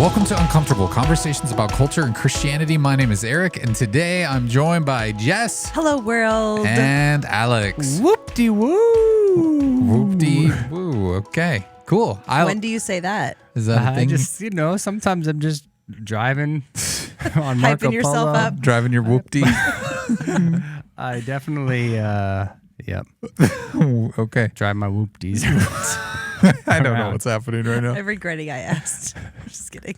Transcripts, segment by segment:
Welcome to Uncomfortable, conversations about culture and Christianity. My name is Eric, and today I'm joined by Jess. Hello, world. And Alex. Whoop-de-woo. Whoop-de-woo. Okay, cool. When do you say that? Is that a thing? Just, sometimes I'm just driving on Marco Hyping yourself Polo. Driving your whoop-de? I definitely, yep, Okay. drive my whoop-dees. I don't know what's happening right now. I'm regretting I asked. Just kidding.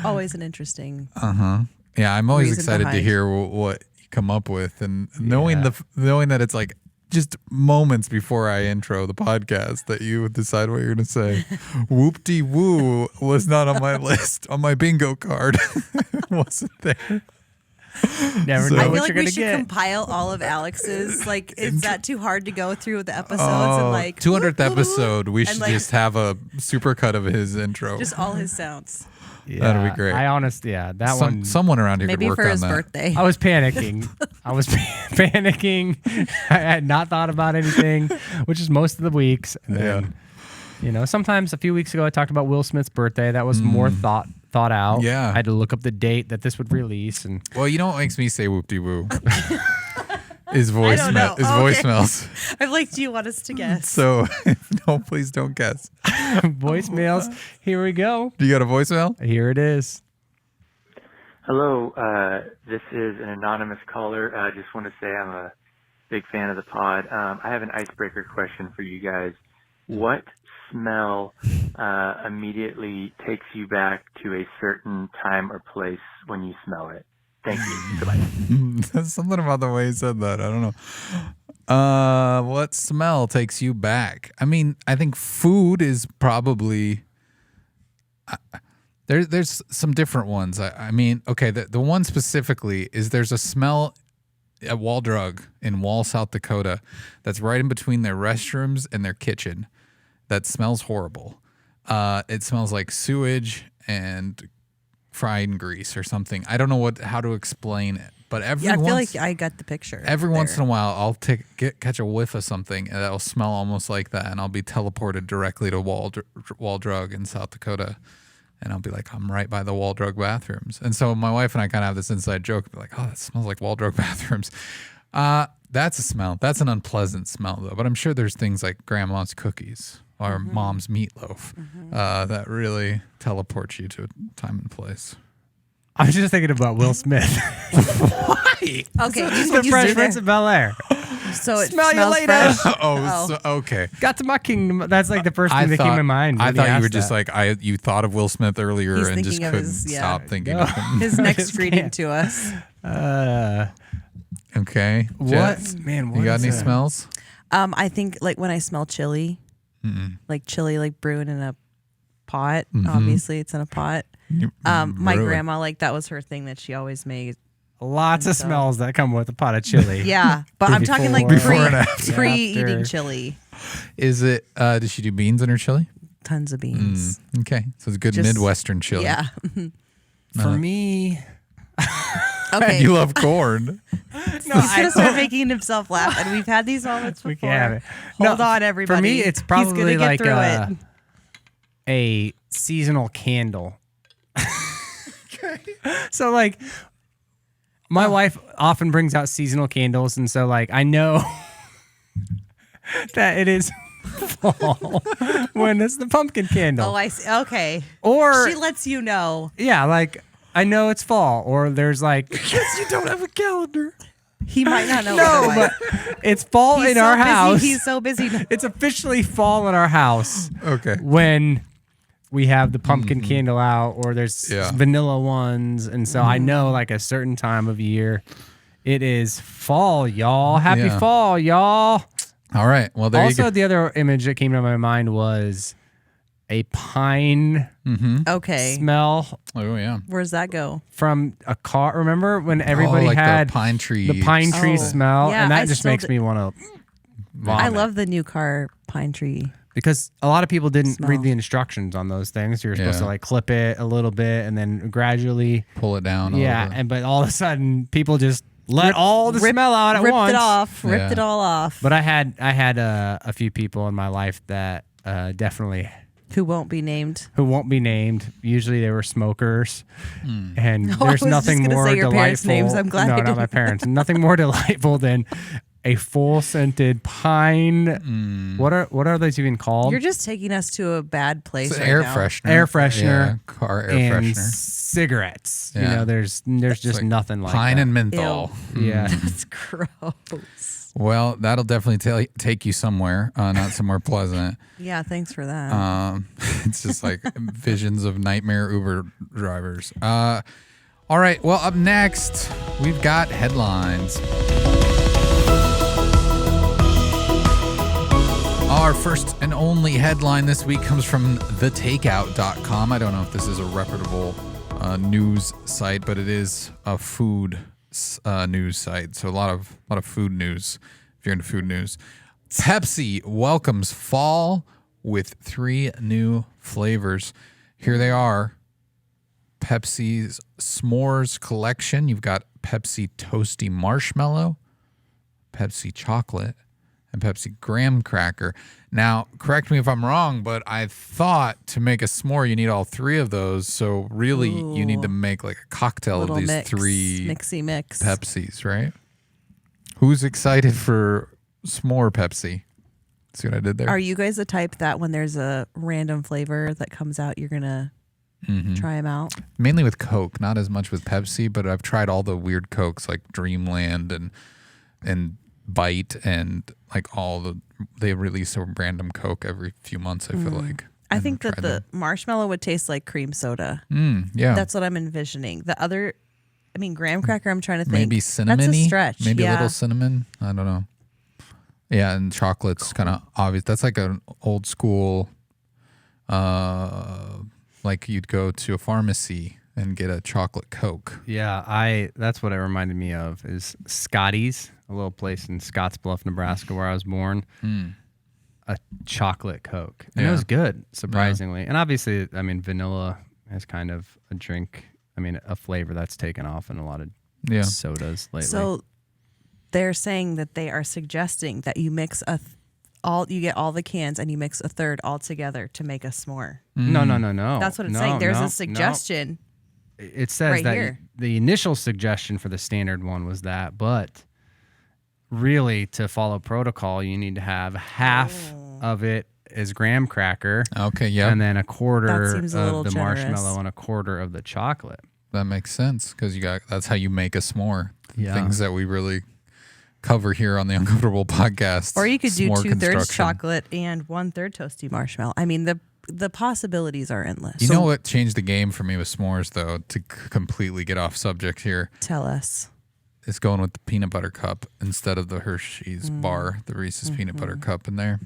Always an interesting. Yeah, I'm always reason excited to behind. hear what you come up with, and knowing that it's like just moments before I intro the podcast that you would decide what you're going to say. Whoop-de-woo was not on my list, on my bingo card. It wasn't there. Never So- know I feel what like you're we gonna should get. compile all of Alex's. Like, is that too hard to go through the episodes and like 200th episode, we and, should like, just have a supercut of his intro. just all his sounds? That'd be great. I honestly, that one. Someone around here Maybe could work for on his that. birthday. I was panicking. Panicking. I had not thought about anything, which is most of the weeks. And then, sometimes a few weeks ago I talked about Will Smith's birthday. That was more thought out. Yeah. I had to look up the date that this would release, and Well, you know what makes me say whoop-de-woo? His I don't know. His Okay. voicemails. I'm like, do you want us to guess? So, no, please don't guess. voicemails. Here we go. Do you got a voicemail? Here it is. Hello, this is an anonymous caller. I just want to say I'm a big fan of the pod. I have an icebreaker question for you guys. What smell immediately takes you back to a certain time or place when you smell it? Thank you. Goodbye. There's something about the way he said that. I don't know. What smell takes you back? I mean, I think food is probably... There's some different ones. I mean, okay, the one specifically is there's a smell at Wall Drug in Wall, South Dakota that's right in between their restrooms and their kitchen that smells horrible. It smells like sewage and fried grease or something. I don't know how to explain it, but I feel once, like I got the picture. every once in there. a while I'll catch a whiff of something and that'll smell almost like that, and I'll be teleported directly to Wall Drug in South Dakota. And I'll be like, I'm right by the Wall Drug bathrooms. And so my wife and I kind of have this inside joke. Be like, oh, that smells like Wall Drug bathrooms. That's a smell. That's an unpleasant smell, though. But I'm sure there's things like grandma's cookies or mom's meatloaf that really teleports you to a time and place. I was just thinking about Will Smith. Okay, the Fresh Prince of Bel-Air. so it Smell you smells later. fresh. Okay. Got to my kingdom. That's like the first thing that came to mind. I when thought you asked were just that. like, you thought of Will Smith earlier He's and just thinking of couldn't his- yeah. stop thinking No. of him. His next just greeting can't. to us. Okay. What? Jess, Man, you got is any that? smells? I think like when I smell chili, like chili like brewing in a pot. Obviously, it's in a pot. My Really? grandma, like that was her thing that she always made. Lots of smells that come with a pot of chili. Yeah, but I'm talking like Before and after. pre-eating After. chili. Is it, does she do beans in her chili? Tons of beans. Okay. So it's a good Just- Midwestern chili. Yeah. For me, Okay. You love corn. He's gonna start making himself laugh, and we've had these moments before. we can have it. Hold on, everybody. For me, it's He's gonna probably get like through it. a seasonal candle. So like, my wife often brings out seasonal candles, and so like I know that it is fall when it's the pumpkin candle. Oh, I see. Okay. Or She lets you know. yeah, like I know it's fall, or there's like Because you don't have a calendar. He might not know. no, otherwise. but it's fall He's in so our busy. house. He's so busy. It's officially fall in our house Okay. when we have the pumpkin candle out, or there's Yeah. vanilla ones, and so I know like a certain time of year it is fall, y'all. Happy Yeah. fall, y'all. All right. Well, there you Also, go. the other image that came to my mind was a pine Okay. smell Oh, yeah. Where's that go? from a car. Remember when everybody like had the pine tree. the pine tree Oh. smell, Yeah, and that I just still makes d- me want to vomit. I love the new car pine tree. because a lot of people didn't Smell. read the instructions on those things. You're supposed Yeah. to like clip it a little bit and then gradually, Pull it down. a yeah. little bit. And but all of a sudden, people just let all the smell out at ripped once. it off. Yeah. Ripped it all off. But I had a few people in my life that definitely Who won't be named. Usually they were smokers. And I there's was nothing just gonna more say your parents' delightful. names. I'm glad no, I not my didn't. parents. Nothing more delightful than a full scented pine. What are those even called? You're just taking us to a bad place It's right air now. freshener. Air freshener. Yeah, car air and freshener. cigarettes. Yeah. You know, there's just like nothing like pine that. and menthol. Yeah. That's gross. Well, that'll definitely take you somewhere, not somewhere pleasant. Yeah, thanks for that. It's just like visions of nightmare Uber drivers. All right. Well, up next, we've got headlines. Our first and only headline this week comes from thetakeout.com. I don't know if this is a reputable news site, but it is a food news site. So a lot of food news, if you're into food news. Pepsi welcomes fall with 3 new flavors. Here they are. Pepsi's S'mores collection. You've got Pepsi Toasty Marshmallow, Pepsi Chocolate, and Pepsi Graham Cracker. Now, correct me if I'm wrong, but I thought to make a s'more, you need all 3 of those. So really, you need to make like a cocktail Little of these mix, 3 mixy mix. Pepsis, right? Who's excited for s'more Pepsi? See what I did there? Are you guys the type that when there's a random flavor that comes out, you're gonna try them out? Mainly with Coke, not as much with Pepsi, but I've tried all the weird Cokes like Dreamland and Bite and like they release a random Coke every few months, I feel like. I think that the marshmallow would taste like cream soda. Yeah. That's what I'm envisioning. The other, graham cracker, I'm trying to think. Maybe cinnamon-y? That's a stretch. Maybe yeah. a little cinnamon. I don't know. Yeah, and chocolate's kind of obvious. That's like an old school, like you'd go to a pharmacy and get a chocolate Coke. Yeah, that's what it reminded me of is Scotty's, a little place in Scottsbluff, Nebraska, where I was born. A chocolate Coke. And it was good, surprisingly. And obviously, vanilla is kind of a drink, a flavor that's taken off in a lot of sodas lately. So they're saying that they are suggesting that you mix you get all the cans and you mix a third all together to make a s'more. No. That's what it's saying. There's a suggestion. It says right that here. The initial suggestion for the standard one was that, but really to follow protocol, you need to have half of it is graham cracker. Okay, yeah. And then a quarter That seems a little of the generous. marshmallow and a quarter of the chocolate. That makes sense because that's how you make a s'more. Yeah. Things that we really cover here on the Uncomfortable podcast. Or you could do S'more 2/3 construction. chocolate and 1/3 toasty marshmallow. The possibilities are endless. You know what changed the game for me with s'mores, though, to completely get off subject here? Tell us. It's going with the peanut butter cup instead of the Hershey's bar, the Reese's peanut butter cup in there.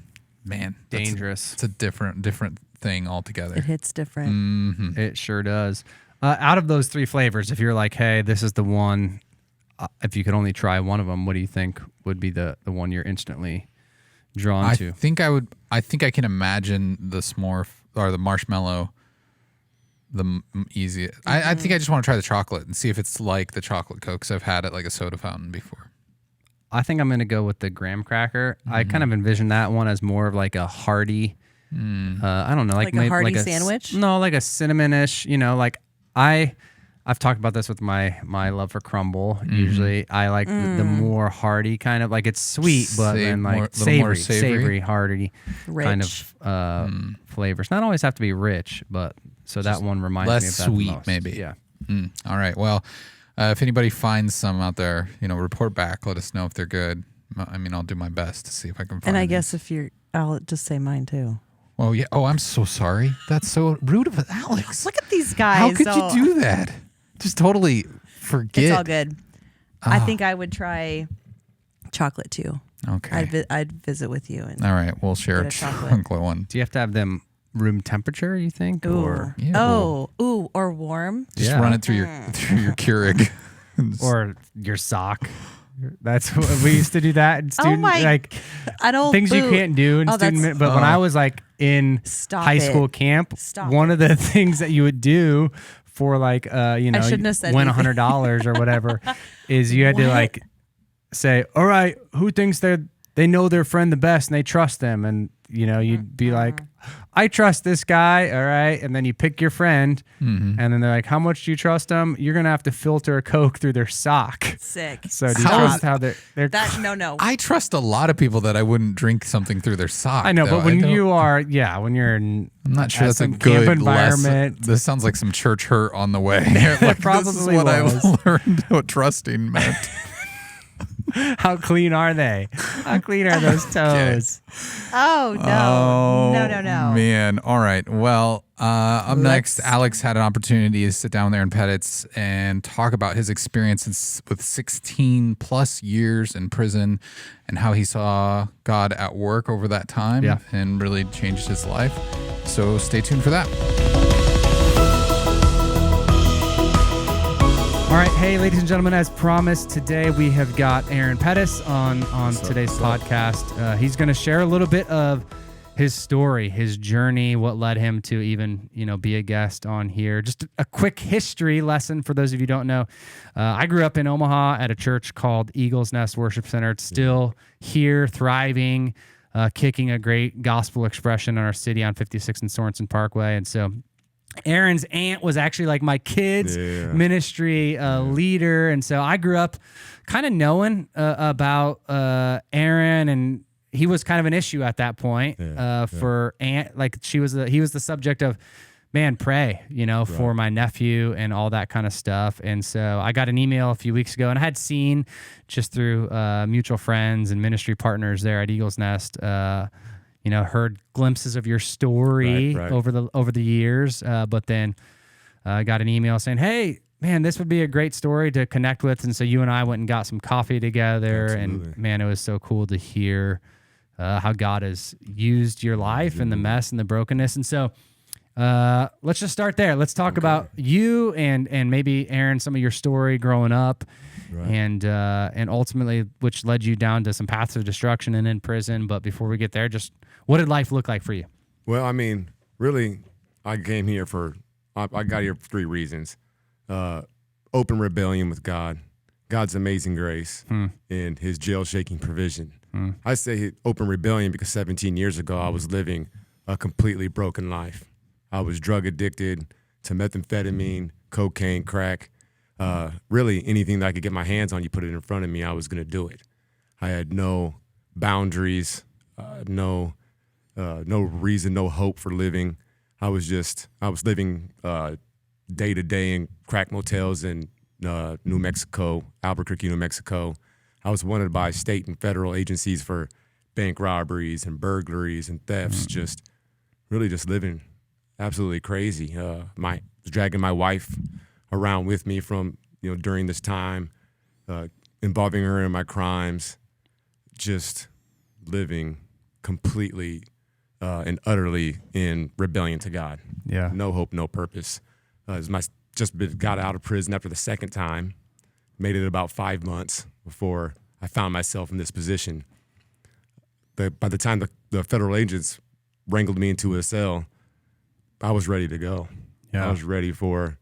Man, Dangerous. It's a different thing altogether. It hits different. It sure does. Out of those 3 flavors, if you're like, hey, this is the one, if you could only try one of them, what do you think would be the one you're instantly drawn to? I think I can imagine the s'more or the marshmallow the easiest. I think I just want to try the chocolate and see if it's like the chocolate Coke, because I've had it like a soda fountain before. I think I'm going to go with the graham cracker. I kind of envision that one as more of like a hearty, I don't know, Like a maybe hearty like sandwich? No, like a cinnamonish, like I've talked about this with my love for crumble. Usually I like the more hearty kind of, like it's sweet, but then like little more savory, hearty kind Rich. of flavors. Not always have to be rich, but so that one reminds me of less that sweet, the most. maybe. Yeah. All right. Well, if anybody finds some out there, report back. Let us know if they're good. I'll do my best to see if I can find And I them. guess I'll just say mine too. Oh, yeah. Oh, I'm so sorry. That's so rude of Alex. Look at these guys. How could you do that? Just totally forget. It's all good. I think I would try chocolate too. Okay. I'd visit with you. And All right. We'll share a Get a chocolate. chocolate one. Do you have to have them room temperature, you think? Ooh. Or Or warm. Just Yeah. run it through your Keurig. or your sock. That's what we used to do that in student like I don't things you can't do in student. But when I was like in Stop high it. school camp, Stop one of the things that you would do for like shouldn't have said win anything. $100 or whatever is you had to What? like say, all right, who thinks they know their friend the best and they trust them, and you'd be like, I trust this guy, all right? And then you pick your friend, and then they're like, how much do you trust them? You're going to have to filter a Coke through their sock. Sick. So do you trust how they're No. I trust a lot of people that I wouldn't drink something through their sock. I know, though. but when you're in I'm not sure at that's a some good camp environment. This sounds like some church hurt on the way. Like, probably this is what was. I learned what trusting meant. How clean are they? How clean are those toes? Oh, no. No. Man. All right. Well, up next, Alex had an opportunity to sit down there in Pettes and talk about his experiences with 16 plus years in prison and how he saw God at work over that time and really changed his life. So stay tuned for that. All right, hey, ladies and gentlemen, as promised, today we have got Arron Pettes on today's podcast. He's going to share a little bit of his story, his journey, what led him to even, be a guest on here. Just a quick history lesson for those of you who don't know. I grew up in Omaha at a church called Eagle's Nest Worship Center. It's still here, thriving, kicking a great gospel expression in our city on 56 and Sorensen Parkway. And so Aaron's aunt was actually like my kids' ministry leader. And so I grew up kind of knowing about Arron, and he was kind of an issue at that point for aunt. Like he was the subject of, man, pray, for my nephew and all that kind of stuff. And so I got an email a few weeks ago, and I had seen just through mutual friends and ministry partners there at Eagle's Nest, heard glimpses of your story over the years, but then I got an email saying, hey, man, this would be a great story to connect with. And so you and I went and got some coffee together. Absolutely. And man, it was so cool to hear how God has used your life and the mess and the brokenness. And so let's just start there. Let's talk about you and maybe, Arron, some of your story growing up. Right. And ultimately, which led you down to some paths of destruction and in prison. But before we get there, just what did life look like for you? Well, I mean, really, I came here I got here for 3 reasons. Open rebellion with God, God's amazing grace, and his jail-shaking provision. I say open rebellion because 17 years ago, I was living a completely broken life. I was drug addicted to methamphetamine, cocaine, crack. Really, anything that I could get my hands on, you put it in front of me, I was going to do it. I had no boundaries, no reason, no hope for living. I was living day to day in crack motels in New Mexico, Albuquerque, New Mexico. I was wanted by state and federal agencies for bank robberies and burglaries and thefts. Just living absolutely crazy. Dragging my wife around with me from during this time, involving her in my crimes, just living completely and utterly in rebellion to God. Yeah, no hope, no purpose. Got out of prison after the second time, made it about 5 months before I found myself in this position. By the time the federal agents wrangled me into a cell, I was ready to go. Yeah. I was ready for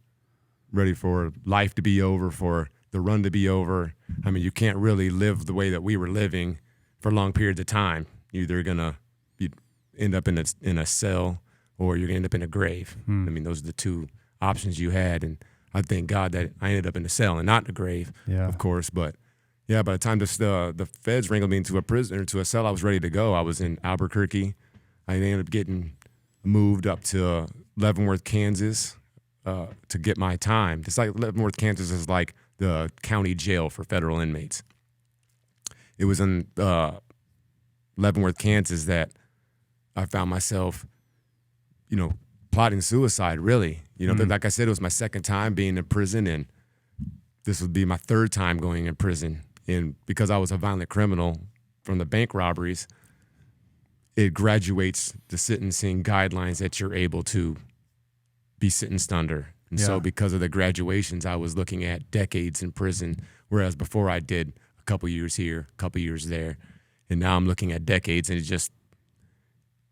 life to be over, for the run to be over. I mean, you can't really live the way that we were living for long periods of time. You're either gonna end up in a cell or you're gonna end up in a grave. I mean, those are the 2 options you had, and I thank God that I ended up in a cell and not in a grave, of course. But yeah, by the time the feds wrangled me into a cell, I was ready to go. I was in Albuquerque. I ended up getting moved up to Leavenworth, Kansas, to get my time. It's like Leavenworth, Kansas is like the county jail for federal inmates. It was in Leavenworth, Kansas that I found myself, plotting suicide, really. Like I said, it was my second time being in prison, and this would be my 3rd time going in prison. And because I was a violent criminal from the bank robberies, it graduates the sentencing guidelines that you're able to be sentenced under. And so because of the graduations, I was looking at decades in prison, whereas before I did a couple years here, a couple years there. And now I'm looking at decades, and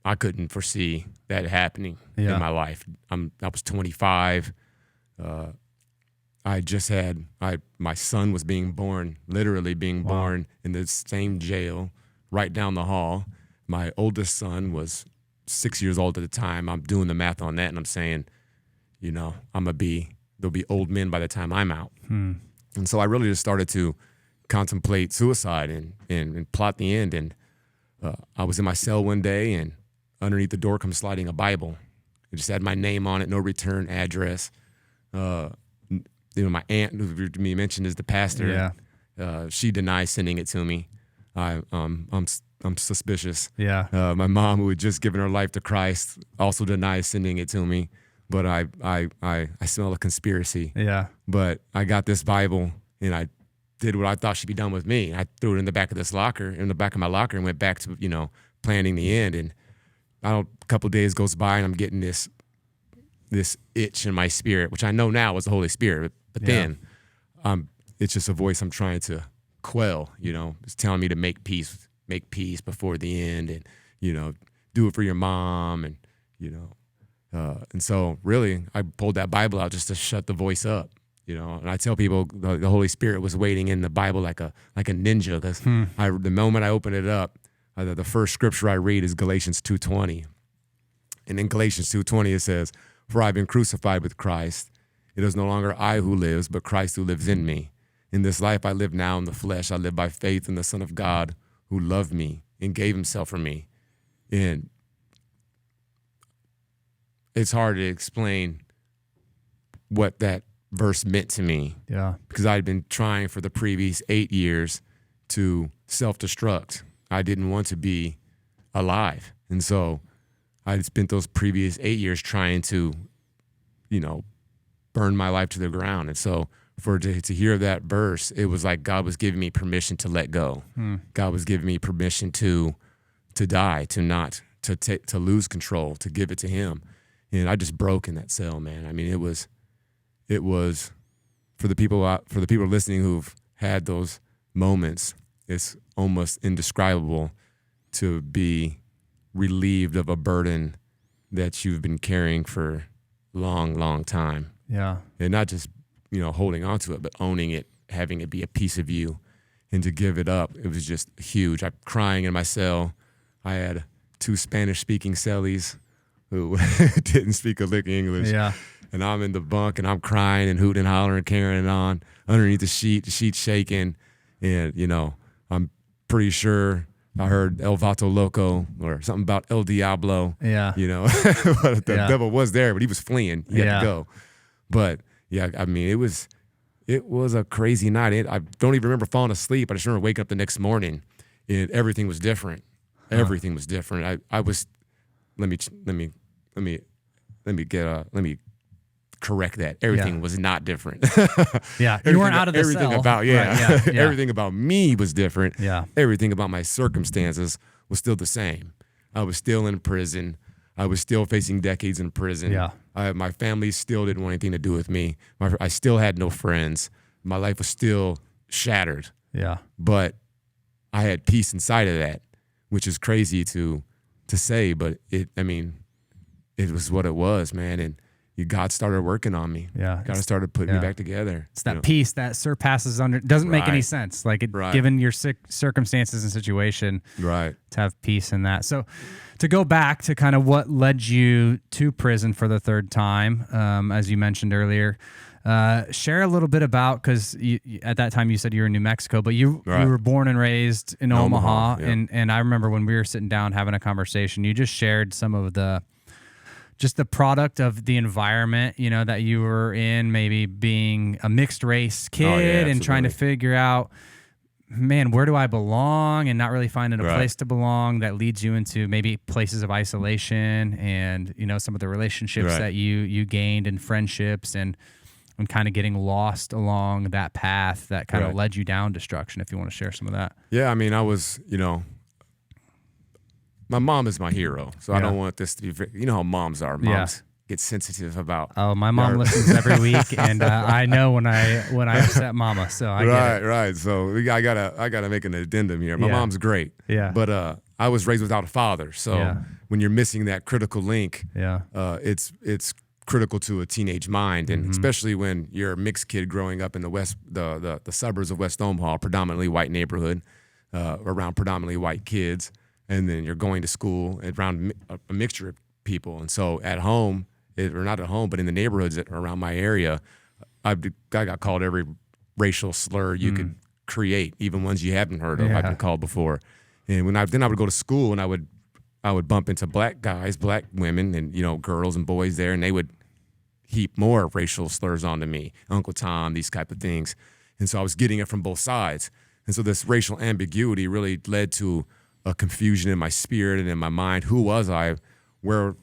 I couldn't foresee that happening in my life. I was 25. My son was being born, literally being born in the same jail right down the hall. My oldest son was 6 years old at the time. I'm doing the math on that, and I'm saying, you know, there'll be old men by the time I'm out. And so I really just started to contemplate suicide and plot the end. And I was in my cell one day, and underneath the door comes sliding a Bible. It just had my name on it, no return address. You know, my aunt, who you mentioned, is the pastor. Yeah. She denies sending it to me. I'm suspicious. Yeah. My mom, who had just given her life to Christ, also denies sending it to me. But I smell a conspiracy. Yeah. But I got this Bible, and I did what I thought should be done with me. I threw it in the back of my locker, and went back to, you know, planning the end. And a couple of days goes by, and I'm getting this itch in my spirit, which I know now was the Holy Spirit. But then it's just a voice I'm trying to quell, you know. It's telling me to make peace before the end, and, you know, do it for your mom, and, you know. And so really I pulled that Bible out just to shut the voice up, you know. And I tell people the Holy Spirit was waiting in the Bible like a ninja, because the moment I open it up, the first scripture I read is Galatians 2:20. And in Galatians 2:20 it says, "For I've been crucified with Christ. It is no longer I who lives, but Christ who lives in me. In this life I live now in the flesh. I live by faith in the Son of God who loved me and gave himself for me." And it's hard to explain what that verse meant to me. Yeah. Because I'd been trying for the previous 8 years to self-destruct. I didn't want to be alive. And so I'd spent those previous 8 years trying to, you know, burn my life to the ground. And so to hear that verse, it was like God was giving me permission to let go. God was giving me permission to die, to lose control, to give it to him. And I just broke in that cell, man. I mean, it was for the people listening who've had those moments, it's almost indescribable to be relieved of a burden that you've been carrying for long, long time. Yeah. And not just, you know, holding on to it, but owning it, having it be a piece of you, and to give it up. It was just huge. I'm crying in my cell. I had 2 Spanish-speaking cellies who didn't speak a lick of English. Yeah. And I'm in the bunk, and I'm crying and hooting and hollering, carrying on underneath the sheet's shaking. And, you know, I'm pretty sure I heard El Vato Loco or something about El Diablo. Yeah. You know, the devil was there, but he was fleeing. He had to go. But yeah, I mean, it was a crazy night. I don't even remember falling asleep. I just remember waking up the next morning, and everything was different. Everything was different. Let me correct that. Everything was not different. Yeah, you weren't out of the everything cell. about everything about me was different. Yeah, everything about my circumstances was still the same. I was still in prison. I was still facing decades in prison. Yeah. My family still didn't want anything to do with me. I still had no friends. My life was still shattered. Yeah. But I had peace inside of that, which is crazy to say, but it was what it was, man. And God started working on me. Yeah. God started putting me back together. It's that peace that surpasses doesn't make any sense. Like given your circumstances and situation, right, to have peace in that. So to go back to kind of what led you to prison for the third time, as you mentioned earlier, share a little bit about, because at that time you said you were in New Mexico, but you were born and raised in Omaha. Yeah. And I remember when we were sitting down having a conversation, you just shared some of the product of the environment, you know, that you were in, maybe being a mixed race kid and trying to figure out, man, where do I belong, and not really finding a place to belong, that leads you into maybe places of isolation, and, you know, some of the relationships that you gained and friendships, and kind of getting lost along that path that kind of led you down destruction, if you want to share some of that. Yeah, I mean, I was, you know, my mom is my hero, so I don't want this to be, you know how moms are. Moms get sensitive about. Oh, my mom listens every week, and I know when I upset mama, so I get it. Right. So I gotta make an addendum here. My mom's great, but I was raised without a father, so when you're missing that critical link, it's critical to a teenage mind, and especially when you're a mixed kid growing up in the suburbs of West Omaha, predominantly white neighborhood, around predominantly white kids. and then you're going to school around a mixture of people. And so at home, or not at home, but in the neighborhoods around my area, I got called every racial slur you could create, even ones you haven't heard of. I've been called before. And then I would go to school, and I would bump into black guys, black women, and girls and boys there, and they would heap more racial slurs onto me, Uncle Tom, these type of things. And so I was getting it from both sides. And so this racial ambiguity really led to a confusion in my spirit and in my mind. Who was I? Where,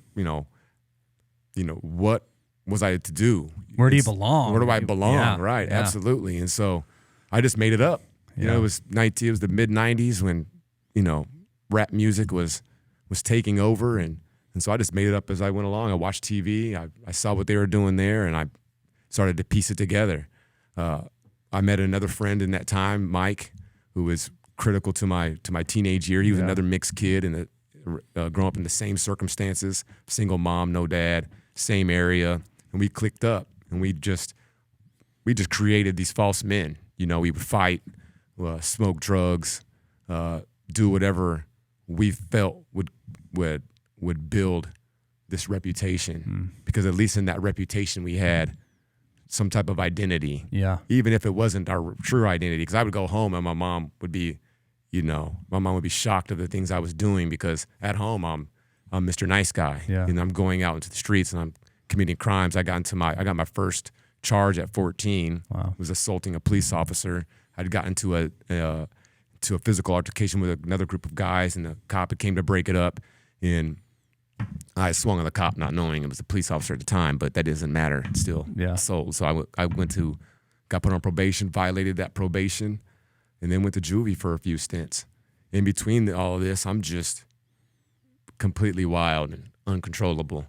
what was I to do? Where do you belong? Where do I belong? Yeah. Right, Yeah. absolutely. And so I just made it up. It was the mid 90s when, rap music was taking over, and so I just made it up as I went along. I watched TV, I saw what they were doing there, and I started to piece it together. I met another friend in that time, Mike, who was critical to my teenage year. He was another mixed kid and growing up in the same circumstances, single mom, no dad, same area, and we clicked up, and we just created these false men. We would fight, smoke drugs, do whatever we felt would build this reputation, because at least in that reputation we had some type of identity. Yeah. Even if it wasn't our true identity, because I would go home and my mom would be, shocked of the things I was doing, because at home I'm Mr. Nice Guy. Yeah. And I'm going out into the streets and I'm committing crimes. I got my first charge at 14. Wow. Was assaulting a police officer. I'd gotten to a physical altercation with another group of guys, and the cop had came to break it up, and I swung on the cop not knowing it was a police officer at the time, but that doesn't matter. It's still assault. So I got put on probation, violated that probation, and then went to juvie for a few stints. In between all of this, I'm just completely wild and uncontrollable,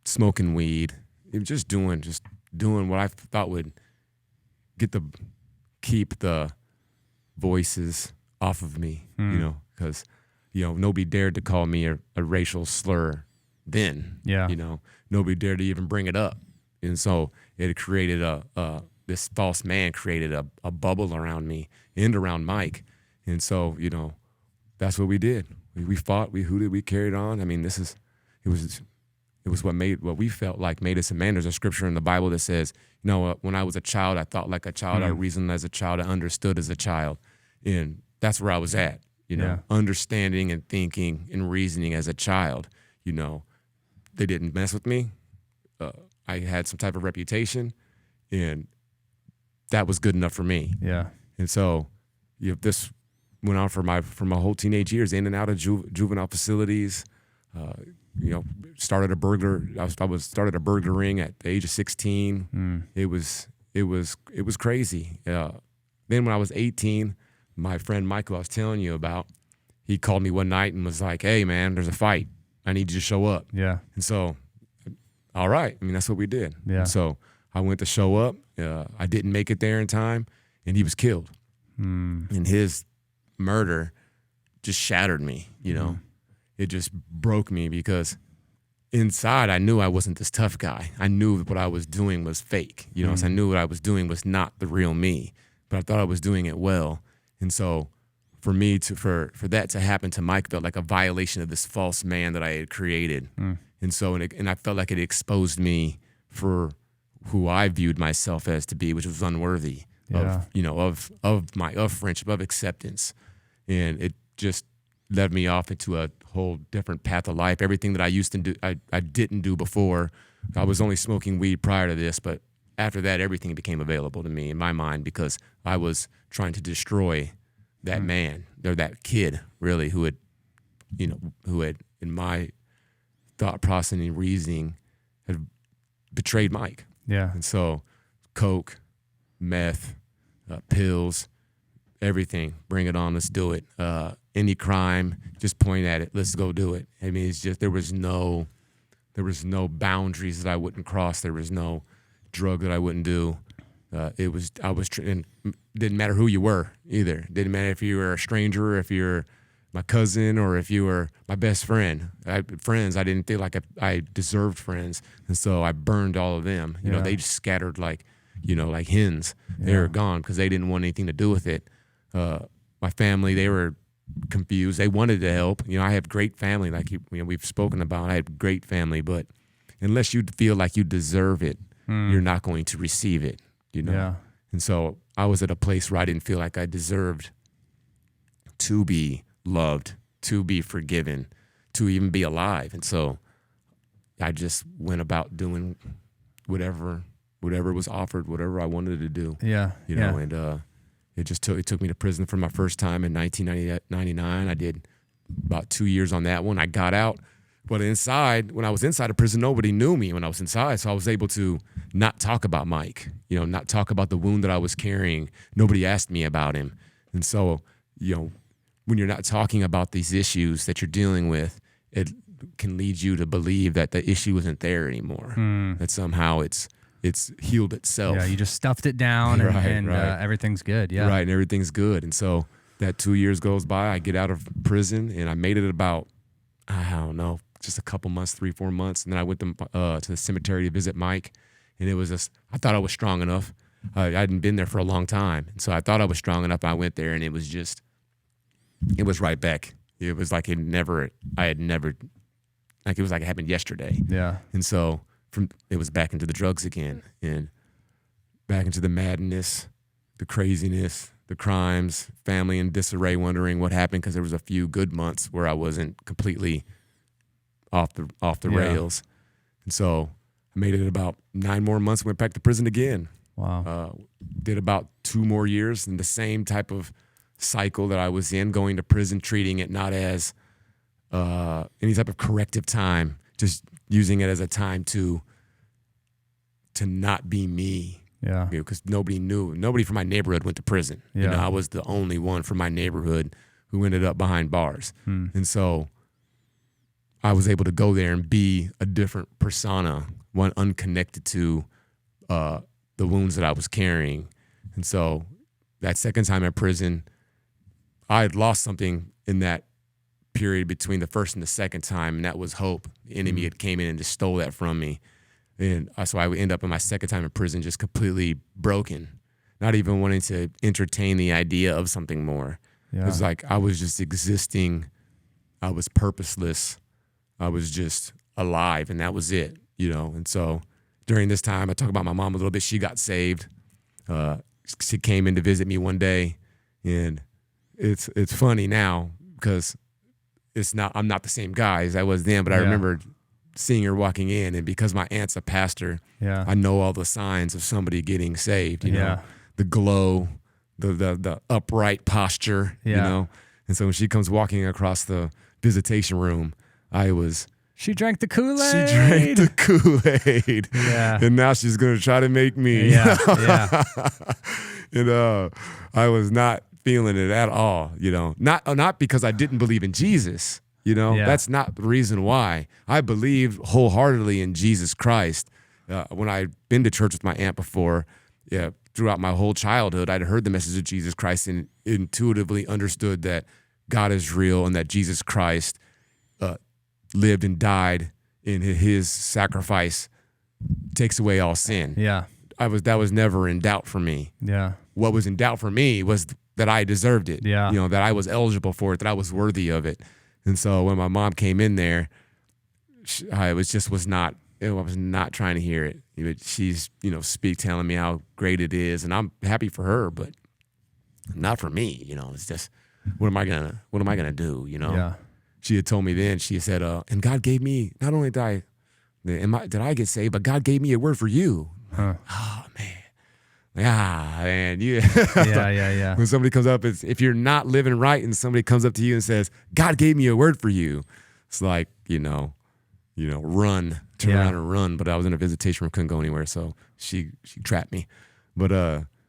smoking weed, just doing what I thought would keep the voices off of me, because nobody dared to call me a racial slur then. Yeah. Nobody dared to even bring it up. And so it created this false man created a bubble around me and around Mike. And so, that's what we did. We fought, we hooted, we carried on. I mean, it was what we felt like made us a man. There's a scripture in the Bible that says, when I was a child, I thought like a child, I reasoned as a child, I understood as a child. And that's where I was at. Understanding and thinking and reasoning as a child. They didn't mess with me. I had some type of reputation, and that was good enough for me. Yeah. And so, this went on for my whole teenage years, in and out of juvenile facilities. Started a burglar. I started a burglar ring at the age of 16. It was crazy. Then when I was 18. My friend Michael I was telling you about, he called me one night and was like, "Hey, man, there's a fight. I need you to show up." Yeah. And so, all right. I mean, that's what we did. Yeah. And so I went to show up. I didn't make it there in time, and he was killed. And his murder just shattered me, It just broke me, because inside I knew I wasn't this tough guy. I knew what I was doing was fake, So I knew what I was doing was not the real me, but I thought I was doing it well. And so for me for that to happen to Mike felt like a violation of this false man that I had created. And so, and I felt like it exposed me for who I viewed myself as to be, which was unworthy of friendship, of acceptance. And it just led me off into a whole different path of life. Everything that I used to do, I didn't do before. I was only smoking weed prior to this, but after that, everything became available to me in my mind, because I was trying to destroy that man, or that kid, really, who had in my thought process and reasoning had betrayed Mike. Yeah. And so, coke, meth, pills, everything, bring it on, let's do it. Any crime, just point at it, let's go do it. I mean, it's just there was no boundaries that I wouldn't cross. There was no drug that I wouldn't do. And didn't matter who you were either. Didn't matter if you were a stranger, or if you're my cousin, or if you were my best friend. I didn't feel like I deserved friends, and so I burned all of them. They just scattered like hens. They were gone because they didn't want anything to do with it. My family, they were confused. They wanted to help. I have great family, like we've spoken about. I have great family, but unless you feel like you deserve it, you're not going to receive it. Yeah. And so I was at a place where I didn't feel like I deserved to be loved, to be forgiven, to even be alive. And so I just went about doing whatever was offered, whatever I wanted to do. Yeah. And it took me to prison for my first time in 1999. I did about 2 years on that one. I got out, but when I was inside of prison, nobody knew me when I was inside. So I was able to not talk about Mike, not talk about the wound that I was carrying. Nobody asked me about him. And so, when you're not talking about these issues that you're dealing with, it can lead you to believe that the issue isn't there anymore, that somehow it's healed itself. Yeah, you just stuffed it down and everything's good. Yeah. Right, and everything's good. And so that 2 years goes by, I get out of prison, and I made it about, I don't know, just a couple months, 3-4 months. And then I went to the cemetery to visit Mike, and it was I thought I was strong enough. I hadn't been there for a long time. And so I thought I was strong enough. I went there, and it was right back. It was like it was like it happened yesterday. Yeah. And so it was back into the drugs again, and back into the madness, the craziness, the crimes, family in disarray, wondering what happened, because there was a few good months where I wasn't completely off the rails. And so I made it about 9 more months, went back to prison again. Wow. Did about 2 more years in the same type of cycle that I was in, going to prison, treating it not as any type of corrective time, just using it as a time to not be me. Yeah. Because nobody from my neighborhood went to prison. Yeah. I was the only one from my neighborhood who ended up behind bars. And so I was able to go there and be a different persona, one unconnected to the wounds that I was carrying. And so that second time in prison, I had lost something in that period between the first and the second time, and that was hope. The enemy had came in and just stole that from me. And so I would end up in my second time in prison just completely broken, not even wanting to entertain the idea of something more. Yeah. It was like I was just existing. I was purposeless. I was just alive, and that was it, And so during this time, I talk about my mom a little bit. She got saved. She came in to visit me one day, and it's funny now because I'm not the same guy as I was then, but I remember seeing her walking in, and because my aunt's a pastor, I know all the signs of somebody getting saved, you know, the glow, the upright posture, you know? And so when she comes walking across the visitation room, She drank the Kool-Aid. She drank the Kool-Aid. Yeah. And now she's going to try to make me. Yeah. And I was not feeling it at all, Not because I didn't believe in Jesus, That's not the reason why. I believed wholeheartedly in Jesus Christ. When I'd been to church with my aunt before, throughout my whole childhood, I'd heard the message of Jesus Christ and intuitively understood that God is real and that Jesus Christ lived and died, and his sacrifice takes away all sin. Yeah. That was never in doubt for me. Yeah. What was in doubt for me was that I deserved it. Yeah. That I was eligible for it, that I was worthy of it. And so when my mom came in there, I was not trying to hear it. She's, telling me how great it is, and I'm happy for her, but not for me. It's just, what am I gonna do? Yeah. She had told me then. She said, and God gave me, not only did I get saved, but God gave me a word for you. Huh. Oh man. Man, Yeah. When somebody comes up, if you're not living right and somebody comes up to you and says, God gave me a word for you, it's like, run, turn around and run. But I was in a visitation room, couldn't go anywhere. So she trapped me. But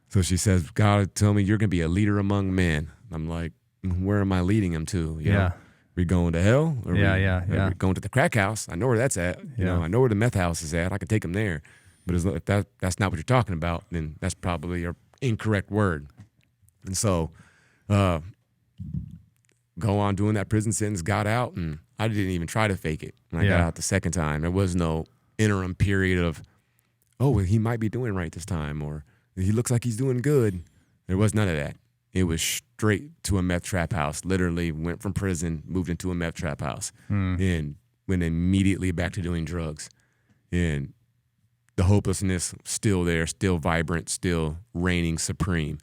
so she says, God told me you're going to be a leader among men. I'm like, where am I leading him to? You know? We going to hell? Or we going to the crack house? I know where that's at. I know where the meth house is at. I can take him there. But if that's not what you're talking about, then that's probably an incorrect word. And so go on doing that prison sentence, got out, and I didn't even try to fake it. When I got out the second time, there was no interim period of, he might be doing right this time, or he looks like he's doing good. There was none of that. it was straight to a meth trap house. Literally went from prison, moved into a meth trap house, and went immediately back to doing drugs. And the hopelessness still there, still vibrant, still reigning supreme.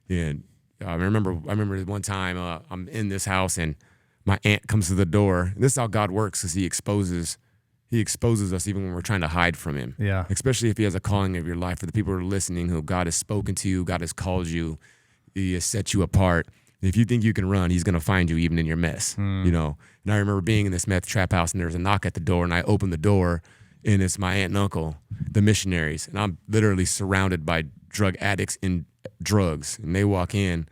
And I remember one time I'm in this house and my aunt comes to the door. And this is how God works, is he exposes us even when we're trying to hide from him. Yeah. Especially if he has a calling of your life, for the people who are listening, who God has spoken to you, God has called you, he has set you apart. If you think you can run, he's going to find you even in your mess, you know? And I remember being in this meth trap house and there was a knock at the door and I opened the door and it's my aunt and uncle, the missionaries. And I'm literally surrounded by drug addicts and drugs. And they walk in,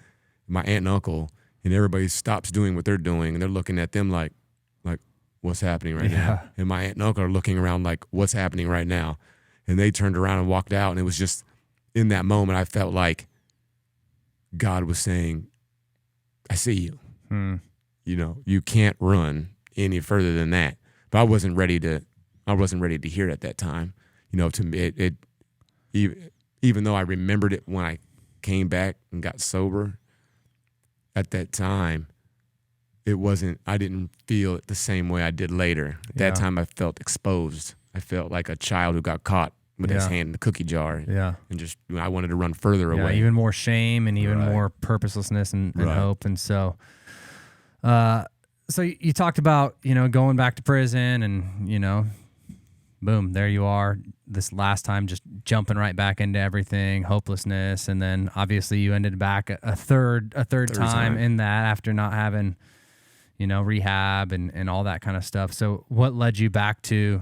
my aunt and uncle, and everybody stops doing what they're doing. And they're looking at them like what's happening right now? And my aunt and uncle are looking around like, what's happening right now? And they turned around and walked out. And it was just, in that moment, I felt like God was saying, I see you. You know, you can't run any further than that. But I wasn't ready to hear it at that time. You know, to me, even though I remembered it when I came back and got sober, at that time, I didn't feel it the same way I did later. At that time, I felt exposed. I felt like a child who got caught with his hand in the cookie jar. Yeah. And just, I wanted to run further away. Even more shame and even more purposelessness and hope. And so, so you talked about, you know, going back to prison and, you know, boom, there you are. This last time, just jumping right back into everything, hopelessness. And then obviously you ended back a third time in that after not having, you know, rehab and all that kind of stuff. So what led you back to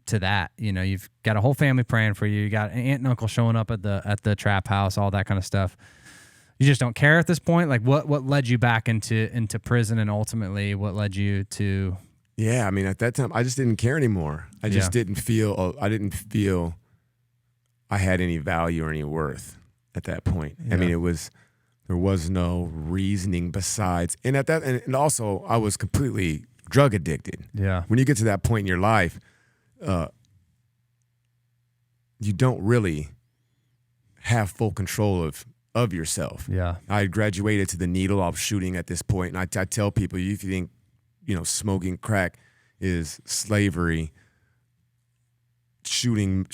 that? You know, you've got a whole family praying for you. You got an aunt and uncle showing up at the trap house, all that kind of stuff. You just don't care at this point. Like what led you back into prison, and ultimately what led you to? Yeah, I mean, at that time, I just didn't care anymore. I just didn't feel I had any value or any worth at that point. I mean, there was no reasoning besides, and and also I was completely drug addicted. Yeah. When you get to that point in your life, you don't really have full control of yourself. Yeah. I had graduated to the needle. I was shooting at this point, and I tell people, if you think, you know, smoking crack is slavery, shooting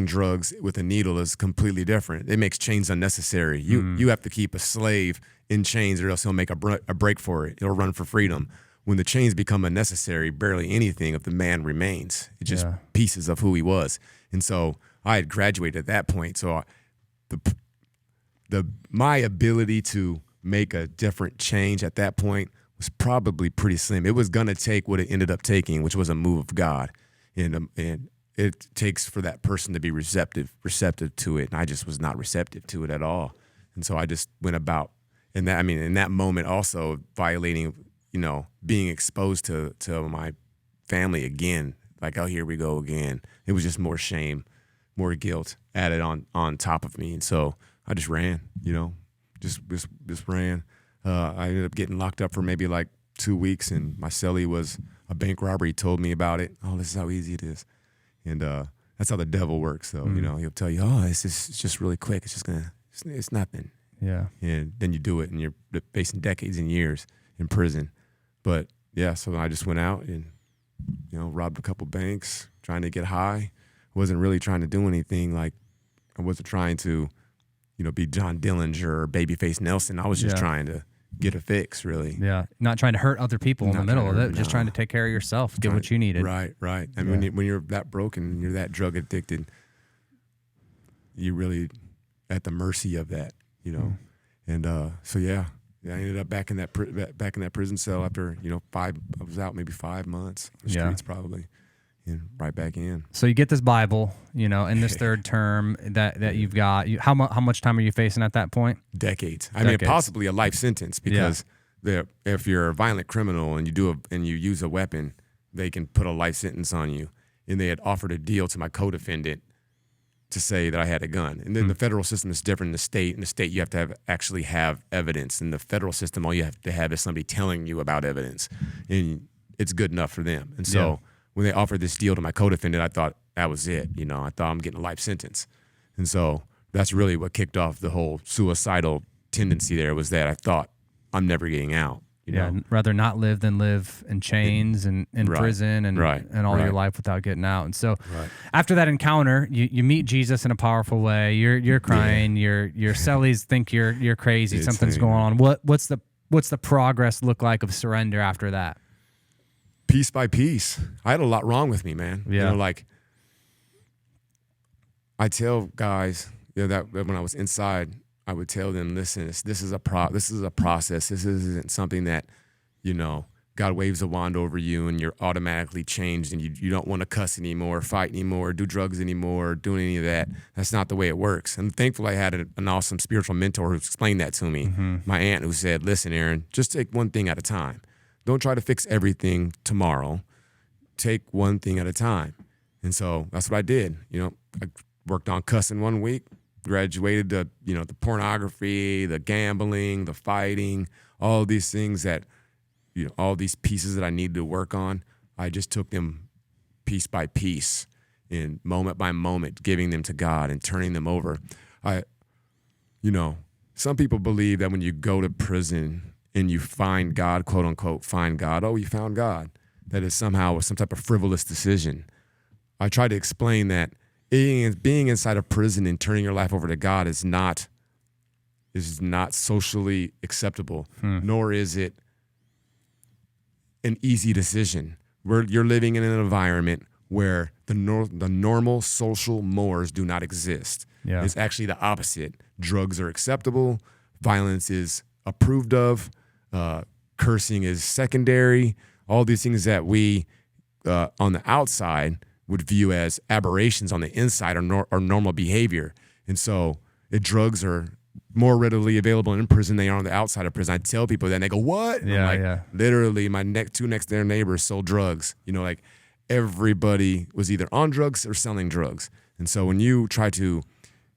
drugs with a needle is completely different. It makes chains unnecessary. You have to keep a slave in chains, or else he'll make a break for it. He'll run for freedom. When the chains become unnecessary, barely anything of the man remains. It's just pieces of who he was. And so I had graduated at that point. So my ability to make a different change at that point was probably pretty slim. It was gonna take what it ended up taking, which was a move of God, and it takes for that person to be receptive to it. And I just was not receptive to it at all. And so I just went about, in that moment also violating, you know, being exposed to my family again. Like, oh, here we go again. It was just more shame, more guilt added on top of me. And so I just ran, you know, just ran. I ended up getting locked up for maybe like 2 weeks, and my cellie was a bank robbery. He told me about it. Oh, this is how easy it is. And that's how the devil works, though. You know, he'll tell you, oh, it's just really quick. It's nothing. Yeah. And then you do it, and you're facing decades and years in prison. But yeah, so I just went out and, you know, robbed a couple banks, trying to get high. Wasn't really trying to do anything. Like, I wasn't trying to, you know, be John Dillinger or Babyface Nelson. I was just trying to get a fix, really. Yeah, not trying to hurt other people in the middle of it, just trying to take care of yourself, get what you needed. Right. I mean, when you're that broken, you're that drug addicted, you're really at the mercy of that, you know. And so I ended up back in that prison cell after, you know, I was out maybe 5 months on the streets probably. And right back in. So you get this Bible, you know, in this third term that you've got. How much time are you facing at that point? Decades. I mean, possibly a life sentence, because if you're a violent criminal and you use a weapon, they can put a life sentence on you. And they had offered a deal to my co-defendant to say that I had a gun. And then the federal system is different than the state. In the state, you have to actually have evidence. In the federal system, all you have to have is somebody telling you about evidence, and it's good enough for them. And so when they offered this deal to my co-defendant, I thought that was it. You know, I thought I'm getting a life sentence. And so that's really what kicked off the whole suicidal tendency there was that I thought I'm never getting out. You know? Rather not live than live in chains and in prison and all your life without getting out. And so after that encounter, you meet Jesus in a powerful way. You're crying. Your cellies think you're crazy. Something's going on. What's the progress look like of surrender after that? Piece by piece. I had a lot wrong with me, man. Yeah. You know, like I tell guys, that when I was inside, I would tell them, listen, this is a process. This isn't something that, God waves a wand over you and you're automatically changed and you don't want to cuss anymore, fight anymore, do drugs anymore, do any of that. That's not the way it works. And thankfully I had an awesome spiritual mentor who explained that to me. My aunt, who said, listen, Arron, just take one thing at a time. Don't try to fix everything tomorrow. Take one thing at a time. And so that's what I did. I worked on cussing one week, graduated to, the pornography, the gambling, the fighting, all these things that, all these pieces that I needed to work on. I just took them piece by piece and moment by moment, giving them to God and turning them over. Some people believe that when you go to prison and you find God, quote unquote, find God, oh, you found God, that is somehow some type of frivolous decision. I try to explain that being inside a prison and turning your life over to God is not socially acceptable, nor is it an easy decision. You're living in an environment where the normal social mores do not exist. Yeah. It's actually the opposite. Drugs are acceptable. Violence is approved of. Cursing is secondary. All these things that we, on the outside, would view as aberrations on the inside are normal behavior. And so drugs are more readily available in prison than they are on the outside of prison. I tell people that and they go, what? And I'm like, literally my two next door neighbors sold drugs. Like everybody was either on drugs or selling drugs. And so when you try to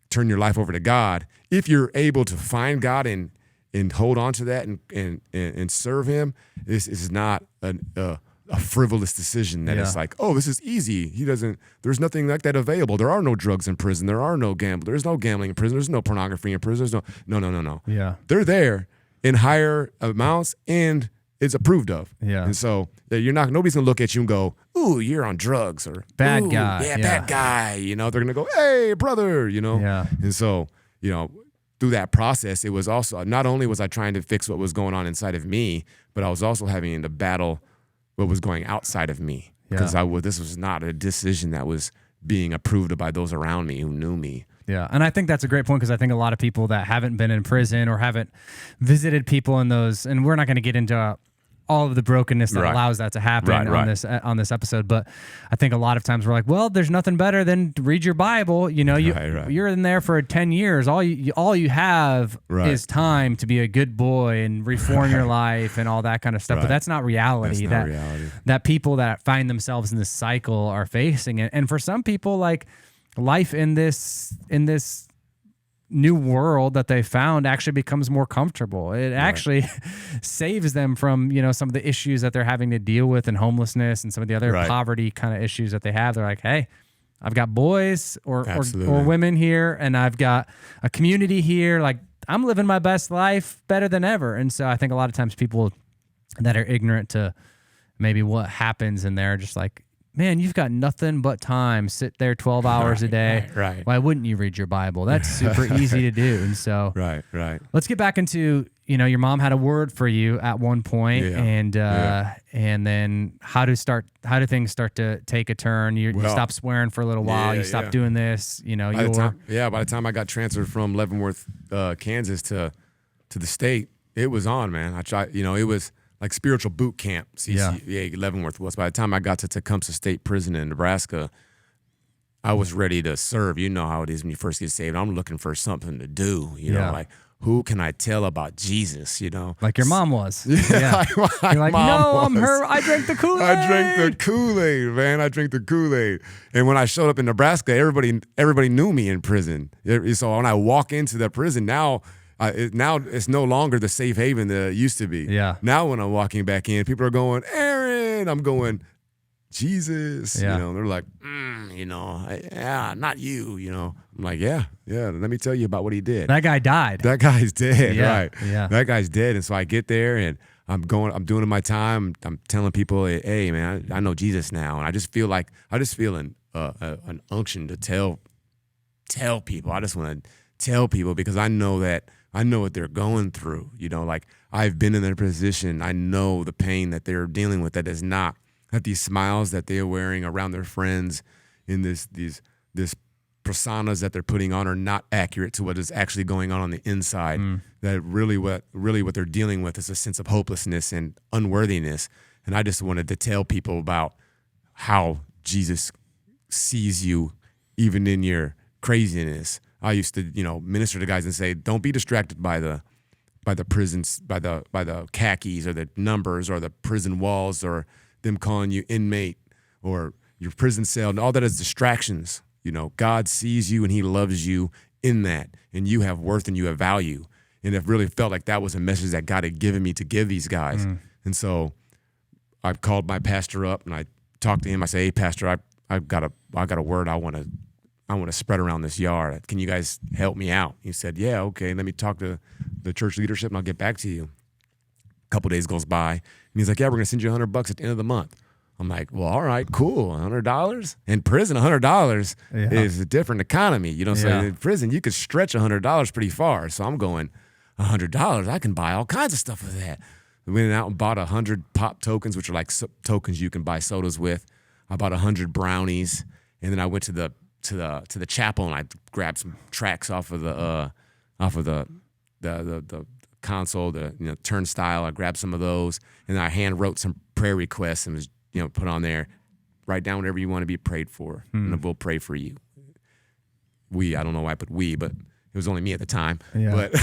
turn your life over to God, if you're able to find God and hold on to that and serve him, this is not a frivolous decision that it's like, oh, this is easy. There's nothing like that available. There are no drugs in prison. There are no there's no gambling in prison. There's no pornography in prison. There's no. Yeah. They're there in higher amounts and it's approved of. Yeah. And so nobody's gonna look at you and go, ooh, you're on drugs or bad guy. Yeah, bad guy. They're gonna go, hey, brother, Yeah. And so, through that process, it was also, not only was I trying to fix what was going on inside of me, but I was also having to battle what was going outside of me, because this was not a decision that was being approved by those around me who knew me. Yeah, and I think that's a great point, because I think a lot of people that haven't been in prison or haven't visited people in those, and we're not going to get into all of the brokenness that allows that to happen on this episode, but I think a lot of times we're like, well, there's nothing better than to read your Bible. You're in there for 10 years. All you have is time to be a good boy and reform your life and all that kind of stuff. But that's not reality. That people that find themselves in this cycle are facing it. And for some people, like, life in this new world that they found actually becomes more comfortable. It actually saves them from, some of the issues that they're having to deal with, and homelessness and some of the other poverty kind of issues that they have. They're like, hey, I've got boys or women here, and I've got a community here. Like, I'm living my best life better than ever. And so I think a lot of times people that are ignorant to maybe what happens in there, just like, man, you've got nothing but time. Sit there 12 hours a day. Right. Why wouldn't you read your Bible? That's super easy to do. And so right. Let's get back into, your mom had a word for you at one point, and then how do things start to take a turn? You stop swearing for a little while. You stop doing this. By the time I got transferred from Leavenworth, Kansas to the state, it was on, man. I tried, it was like spiritual boot camp. Leavenworth was. By the time I got to Tecumseh State Prison in Nebraska, I was ready to serve. You know how it is when you first get saved. I'm looking for something to do. Like, who can I tell about Jesus? Like your mom was. Yeah. You're like, no, I'm her. I drank the Kool-Aid. I drank the Kool-Aid, man. I drank the Kool-Aid. And when I showed up in Nebraska, everybody knew me in prison. So when I walk into the prison now it's no longer the safe haven that it used to be. Yeah. Now when I'm walking back in, people are going, Arron. I'm going, Jesus, Yeah. you know, they're like, yeah, not you, you know. I'm like, yeah, let me tell you about what he did. That guy died. That guy's dead, Yeah, right? yeah. That guy's dead. And so I get there and I'm doing my time. I'm telling people, hey, man, I know Jesus now. And I just feel an unction to tell people. I just want to tell people because I know what they're going through. You know, like I've been in their position. I know the pain that they're dealing with that is not, that these smiles that they're wearing around their friends in this personas that they're putting on are not accurate to what is actually going on the inside. That really what they're dealing with is a sense of hopelessness and unworthiness. And I just wanted to tell people about how Jesus sees you even in your craziness. I used to, minister to guys and say, don't be distracted by the prisons, by the khakis or the numbers or the prison walls or them calling you inmate or your prison cell, and all that is distractions. God sees you and he loves you in that, and you have worth and you have value. And it really felt like that was a message that God had given me to give these guys. And so I called my pastor up and I talked to him. I said, hey, pastor, I've got a word I want to spread around this yard. Can you guys help me out? He said, yeah, okay. Let me talk to the church leadership and I'll get back to you. A couple days goes by and he's like, yeah, we're going to send you $100 at the end of the month. I'm like, well, all right, cool. $100 in prison, $100 is a different economy. So in prison, you could stretch $100 pretty far. So I'm going, $100, I can buy all kinds of stuff with that. We went out and bought 100 pop tokens, which are like tokens you can buy sodas with. I bought 100 brownies, and then I went to the chapel and I grabbed some tracks off of the console, the turnstile. I grabbed some of those, and I hand wrote some prayer requests and was put on there. Write down whatever you want to be prayed for, and we'll pray for you. I don't know why I put we, but it was only me at the time. Yeah. But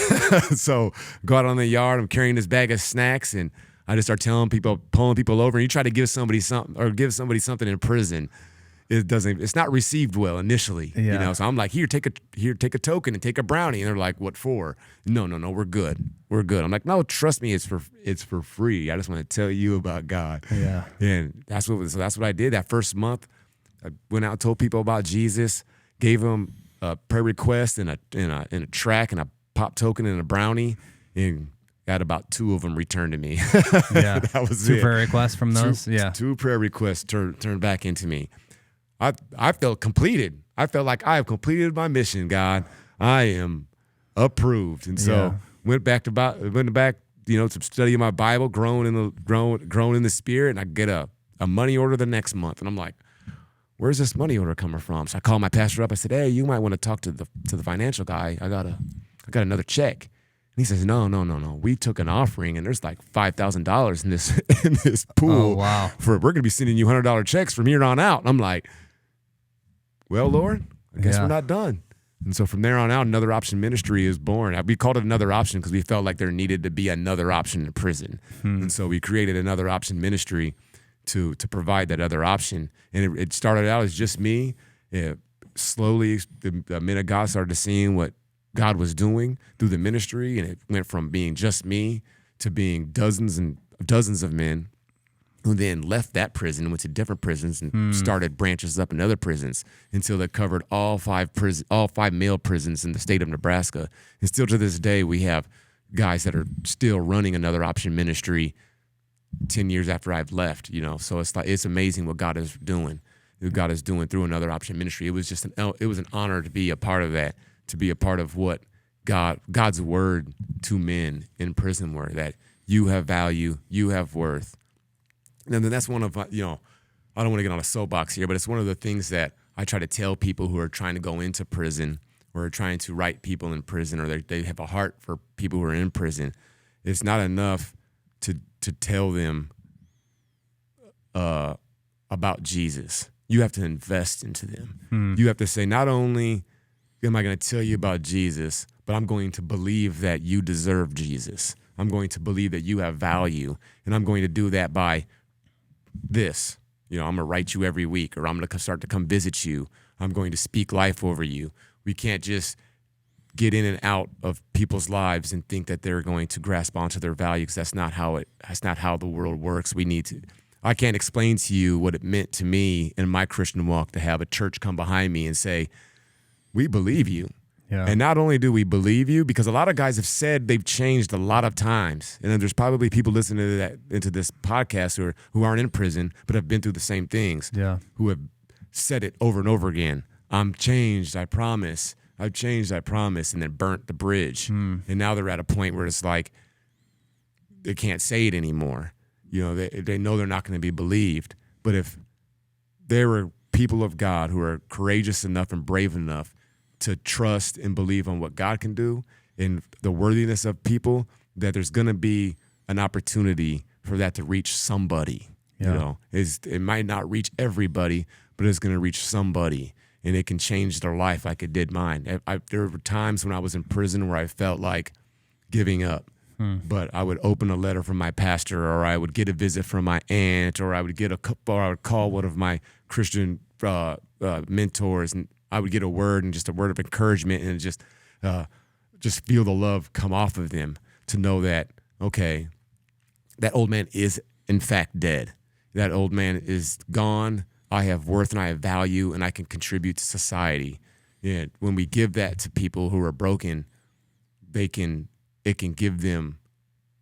so go out on the yard. I'm carrying this bag of snacks, and I just start pulling people over. And you try to give somebody something in prison, it's not received well initially. Yeah. So I'm like, take a token and take a brownie. And they're like, what for? No, we're good. I'm like, no, trust me, it's for free. I just want to tell you about God. Yeah. And that's what I did that first month. I went out and told people about Jesus, gave them a prayer request and a track and a pop token and a brownie, and got about 2 of them returned to me. Yeah. That was 2 prayer requests from those. 2 prayer requests turned back into me. I felt completed. I felt like I have completed my mission, God. I am approved. And so went back to study my Bible, growing in the Spirit, and I get a money order the next month. And I'm like, where's this money order coming from? So I called my pastor up. I said, hey, you might want to talk to the financial guy. I got another check. And he says, no. We took an offering, and there's like $5,000 in this pool. Oh, wow. We're going to be sending you $100 checks from here on out. And I'm like, well, Lord, I guess we're not done. And so from there on out, Another Option Ministry is born. We called it Another Option because we felt like there needed to be another option in prison. And so we created Another Option Ministry to provide that other option. And it started out as just me. Slowly, the men of God started seeing what God was doing through the ministry, and it went from being just me to being dozens and dozens of men who then left that prison and went to different prisons and started branches up in other prisons until they covered all 5 male prisons in the state of Nebraska. And still to this day, we have guys that are still running Another Option Ministry 10 years after I've left. So it's amazing what God is doing. What God is doing through Another Option Ministry. It was just an honor to be a part of that, to be a part of what God's word to men in prison were, that you have value, you have worth. And then that's one of, I don't want to get on a soapbox here, but it's one of the things that I try to tell people who are trying to go into prison or are trying to write people in prison, or they have a heart for people who are in prison. It's not enough to tell them about Jesus. You have to invest into them. You have to say, not only am I going to tell you about Jesus, but I'm going to believe that you deserve Jesus. I'm going to believe that you have value, and I'm going to do that by this. I'm going to write you every week, or I'm going to start to come visit you. I'm going to speak life over you. We can't just get in and out of people's lives and think that they're going to grasp onto their value, because that's not how the world works. We need I can't explain to you what it meant to me in my Christian walk to have a church come behind me and say, we believe you. Yeah. And not only do we believe you, because a lot of guys have said they've changed a lot of times. And then there's probably people listening to that into this podcast who aren't in prison, but have been through the same things. Yeah. Who have said it over and over again. I'm changed, I promise. I've changed, I promise, and then burnt the bridge. And now they're at a point where it's like they can't say it anymore. You know, they know they're not going to be believed. But if there were people of God who are courageous enough and brave enough to trust and believe on what God can do and the worthiness of people, that there's going to be an opportunity for that to reach somebody. Yeah. You know, it might not reach everybody, but it's going to reach somebody, and it can change their life like it did mine. There were times when I was in prison where I felt like giving up. But I would open a letter from my pastor, or I would get a visit from my aunt, or I would call one of my Christian mentors, and I would get a word and just a word of encouragement, and just feel the love come off of them to know that, okay, that old man is in fact dead. That old man is gone. I have worth and I have value, and I can contribute to society. And when we give that to people who are broken, it can give them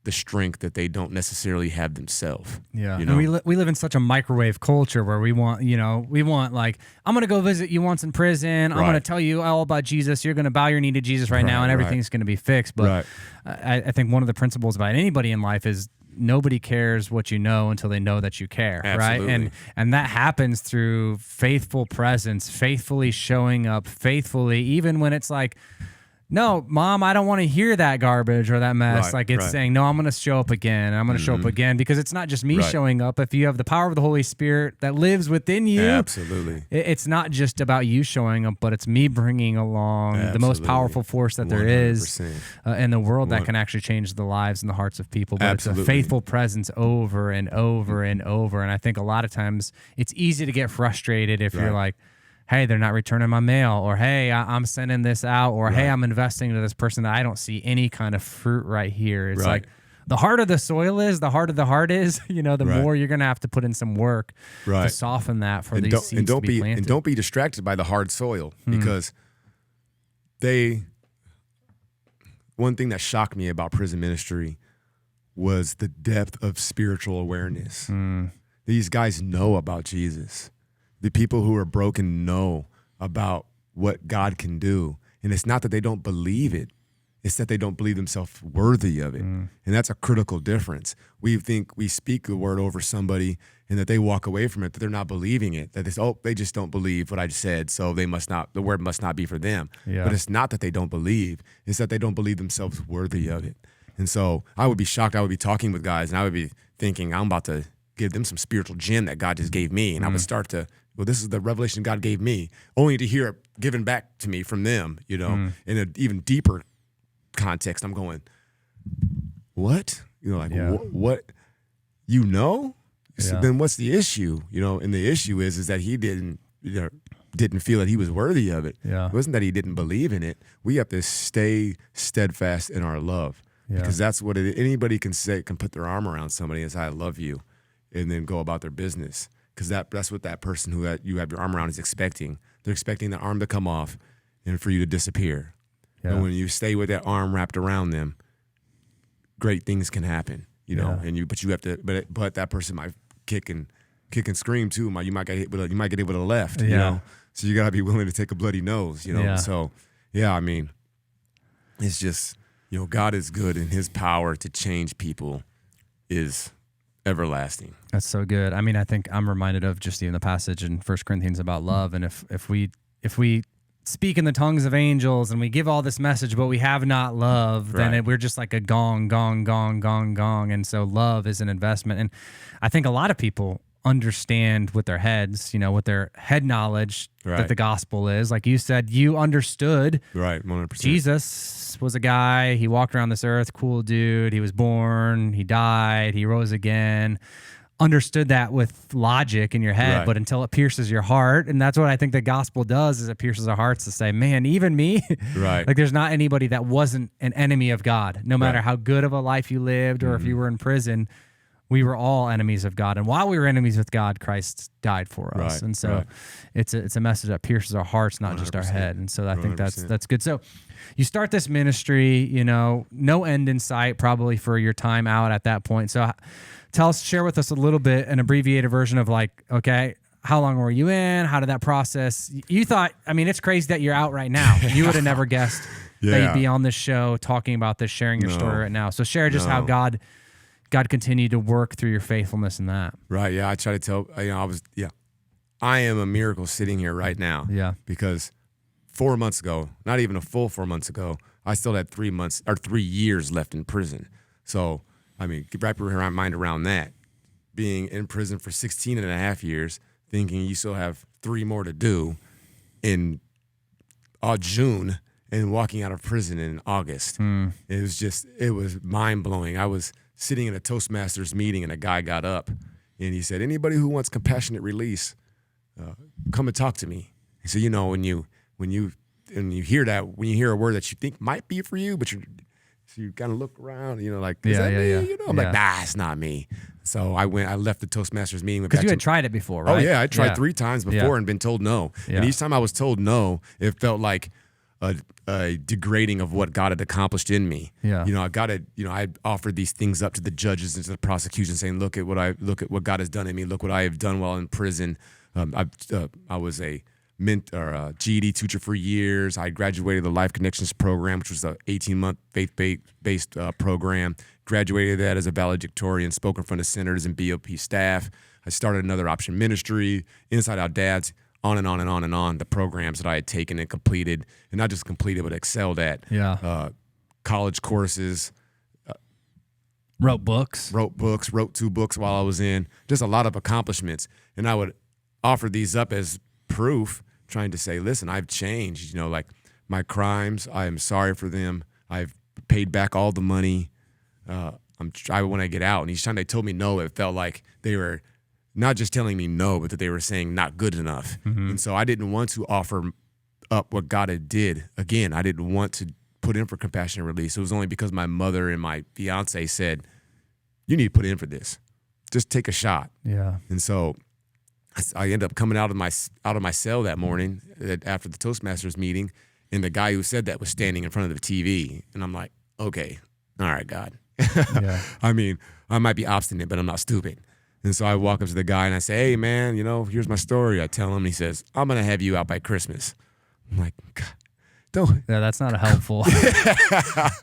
the strength that they don't necessarily have themselves. Yeah. You know? And we live in such a microwave culture where we want like, I'm going to go visit you once in prison. I'm going to tell you all about Jesus. You're going to bow your knee to Jesus right now, and everything's going to be fixed. But I think one of the principles about anybody in life is nobody cares what you know until they know that you care. Absolutely. Right. And that happens through faithful presence, faithfully showing up, faithfully, even when it's like, no, Mom, I don't want to hear that garbage or that mess. Like it's saying, no, I'm going to show up again. And I'm going to show up again, because it's not just me showing up. If you have the power of the Holy Spirit that lives within you, absolutely, it's not just about you showing up, but it's me bringing along the most powerful force that there is in the world that can actually change the lives and the hearts of people. But it's a faithful presence over and over and over. And I think a lot of times it's easy to get frustrated if you're like, hey, they're not returning my mail, or hey, I'm sending this out, or hey, I'm investing into this person that I don't see any kind of fruit right here. It's like the harder the soil is, the harder the heart is, the more you're going to have to put in some work to soften that for these seeds to be planted. And don't be distracted by the hard soil, because one thing that shocked me about prison ministry was the depth of spiritual awareness. These guys know about Jesus. The people who are broken know about what God can do. And it's not that they don't believe it. It's that they don't believe themselves worthy of it. And that's a critical difference. We think we speak the word over somebody and that they walk away from it, that they're not believing it. That they just don't believe what I said, so the word must not be for them. But it's not that they don't believe. It's that they don't believe themselves worthy of it. And so I would be shocked. I would be talking with guys, and I would be thinking, I'm about to give them some spiritual gem that God just gave me. And I would start to, well, this is the revelation God gave me, only to hear it given back to me from them, in an even deeper context. I'm going, what? What? So then what's the issue? And the issue is that he didn't feel that he was worthy of it. It wasn't that he didn't believe in it. We have to stay steadfast in our love, because that's what anybody can say, can put their arm around somebody and say, I love you, and then go about their business. Because that's what that person who you have your arm around is expecting. They're expecting the arm to come off and for you to disappear. And when you stay with that arm wrapped around them, great things can happen. But you have to. But that person might kick and scream too. You might get hit with a left. So you gotta be willing to take a bloody nose. So I mean, it's just God is good, and His power to change people is everlasting. That's so good. I mean, I think I'm reminded of just even the passage in 1 Corinthians about love. And if we speak in the tongues of angels and we give all this message, but we have not love, then we're just like a gong, gong, gong, gong, gong. And so love is an investment. And I think a lot of people understand with their heads, with their head knowledge that the gospel is. Like you said, you understood. Right, 100%. Jesus was a guy. He walked around this earth, cool dude. He was born, he died, he rose again. Understood that with logic in your head, but until it pierces your heart, and that's what I think the gospel does, is it pierces our hearts to say, man, even me, like there's not anybody that wasn't an enemy of God, no matter how good of a life you lived or if you were in prison. we were all enemies of God, and while we were enemies with God, Christ died for us. Right, And so right. it's a message that pierces our hearts, not just our 100%. head. And so I think 100%. that's good. So you start this ministry, you know, no end in sight probably for your time out at that point. So share with us a little bit, an abbreviated version of like, okay, how long were you in? How did that process? You thought, I mean, it's crazy that you're out right now. You would have never guessed that you'd be on this show talking about this, sharing your story right now. So share just how God continued to work through your faithfulness in that. Right. Yeah. I try to tell, I am a miracle sitting here right now. Yeah. Because 4 months ago, not even a full 4 months ago, I still had 3 years left in prison. So, I mean, wrap your mind around that. Being in prison for 16 and a half years, thinking you still have 3 more to do in June, and walking out of prison in August. It was mind blowing. I was sitting in a Toastmasters meeting, and a guy got up and he said, anybody who wants compassionate release, come and talk to me. So, you know, when you hear that, when you hear a word that you think might be for you, but you kind of look around, you know, like, is that me? You know, I'm like, nah, it's not me. So I left the Toastmasters meeting. Because you had tried it before, right? Oh yeah, I tried 3 times before and been told no. Yeah. And each time I was told no, it felt like a degrading of what God had accomplished in me. Yeah. You know, I offered these things up to the judges and to the prosecution, saying, look at what God has done in me. Look what I have done while in prison. I was a GED teacher for years. I graduated the Life Connections program, which was an 18-month faith-based program. Graduated that as a valedictorian, spoke in front of senators and BOP staff. I started another option ministry, Inside Out Dads, on and on and on and on, the programs that I had taken and completed, and not just completed, but excelled at. Yeah. College courses. Wrote books. Wrote 2 books while I was in. Just a lot of accomplishments. And I would offer these up as proof, trying to say, listen, I've changed. You know, like my crimes, I am sorry for them. I've paid back all the money. When I get out. And each time they told me no, it felt like they were not just telling me no, but that they were saying not good enough. Mm-hmm. And so I didn't want to offer up what God had did. Again, I didn't want to put in for compassionate release. It was only because my mother and my fiance said, you need to put in for this. Just take a shot. Yeah. And so I ended up coming out of my cell that morning after the Toastmasters meeting, and the guy who said that was standing in front of the TV. And I'm like, okay, all right, God. Yeah. I mean, I might be obstinate, but I'm not stupid. And so I walk up to the guy and I say, hey, man, you know, here's my story. I tell him, and he says, I'm going to have you out by Christmas. I'm like, God, don't. Yeah, that's not a helpful.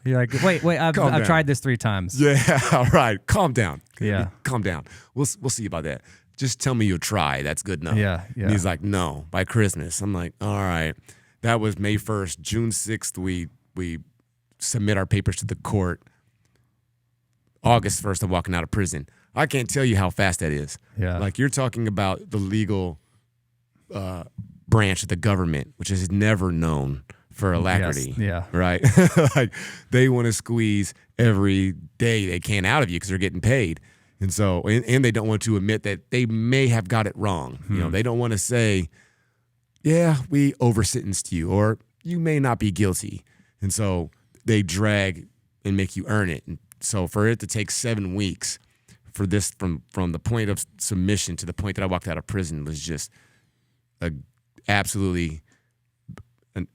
You're like, wait, I've tried this 3 times. Yeah, all right. Calm down. Yeah. Calm down. We'll see about that. Just tell me you'll try. That's good enough. Yeah. And he's like, no, by Christmas. I'm like, all right. That was May 1st. June 6th, we submit our papers to the court. August 1st, I'm walking out of prison. I can't tell you how fast that is. Yeah. Like, you're talking about the legal branch of the government, which is never known for alacrity. Yes. Yeah. Right? Like, they want to squeeze every day they can out of you because they're getting paid. And so, and they don't want to admit that they may have got it wrong. You know, they don't want to say, yeah, we over-sentenced you, or you may not be guilty. And so they drag and make you earn it. And so for it to take 7 weeks for this, from the point of submission to the point that I walked out of prison, was just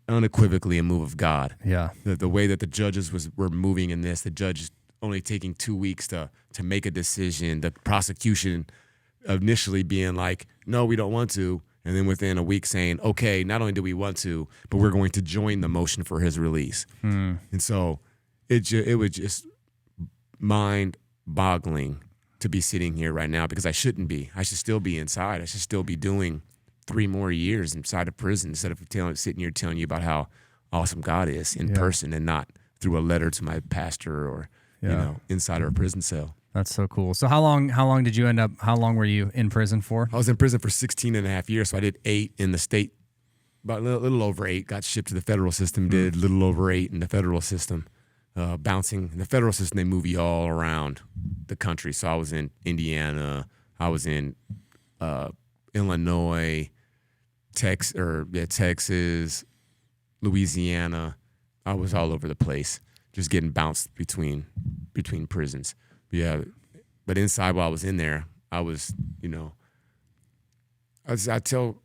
unequivocally a move of God. Yeah. The way that the judges were moving in this, the judge only taking 2 weeks to make a decision, the prosecution initially being like, no, we don't want to, and then within a week saying, okay, not only do we want to, but we're going to join the motion for his release. And so it was just mind-boggling to be sitting here right now, because I shouldn't be. I should still be inside. I should still be doing 3 more years inside of prison instead of sitting here telling you about how awesome God is in person, and not through a letter to my pastor or you know, inside of a prison cell. That's so cool. So how long did you end up, how long were you in prison for? I was in prison for 16 and a half years. So I did 8 in the state, about a little over 8, got shipped to the federal system, did a little over 8 in the federal system. Bouncing in the federal system, they move you all around the country. So I was in Indiana, I was in Illinois, Texas, Louisiana. I was all over the place, just getting bounced between prisons. But yeah, but inside while I was in there, I was, I tell,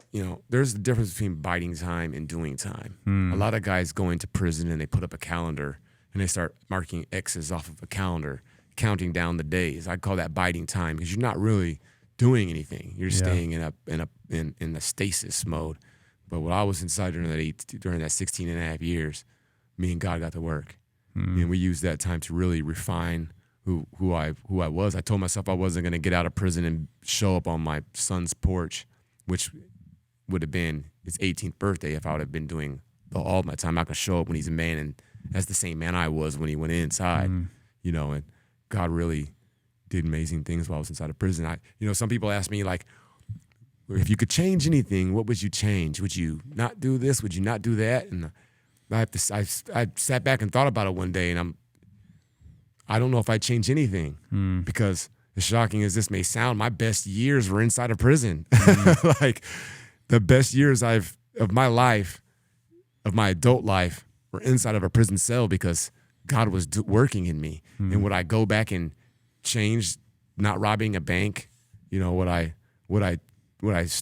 there's the difference between biding time and doing time. A lot of guys go into prison and they put up a calendar and they start marking X's off of a calendar, counting down the days. I call that biding time because you're not really doing anything. You're staying in a stasis mode. But what I was inside during that 16 and a half years, me and God got to work. And we used that time to really refine who I was. I told myself I wasn't going to get out of prison and show up on my son's porch, which would have been his 18th birthday if I would have been doing all of my time. I'm not going to show up when he's a man, and that's the same man I was when he went inside, and God really did amazing things while I was inside of prison. Some people ask me, like, if you could change anything, what would you change? Would you not do this? Would you not do that? And I sat back and thought about it one day, and I don't know if I'd change anything because as shocking as this may sound, my best years were inside of prison. Like the best years of my life, of my adult life, were inside of a prison cell because God was working in me. And would I go back and change not robbing a bank? Would I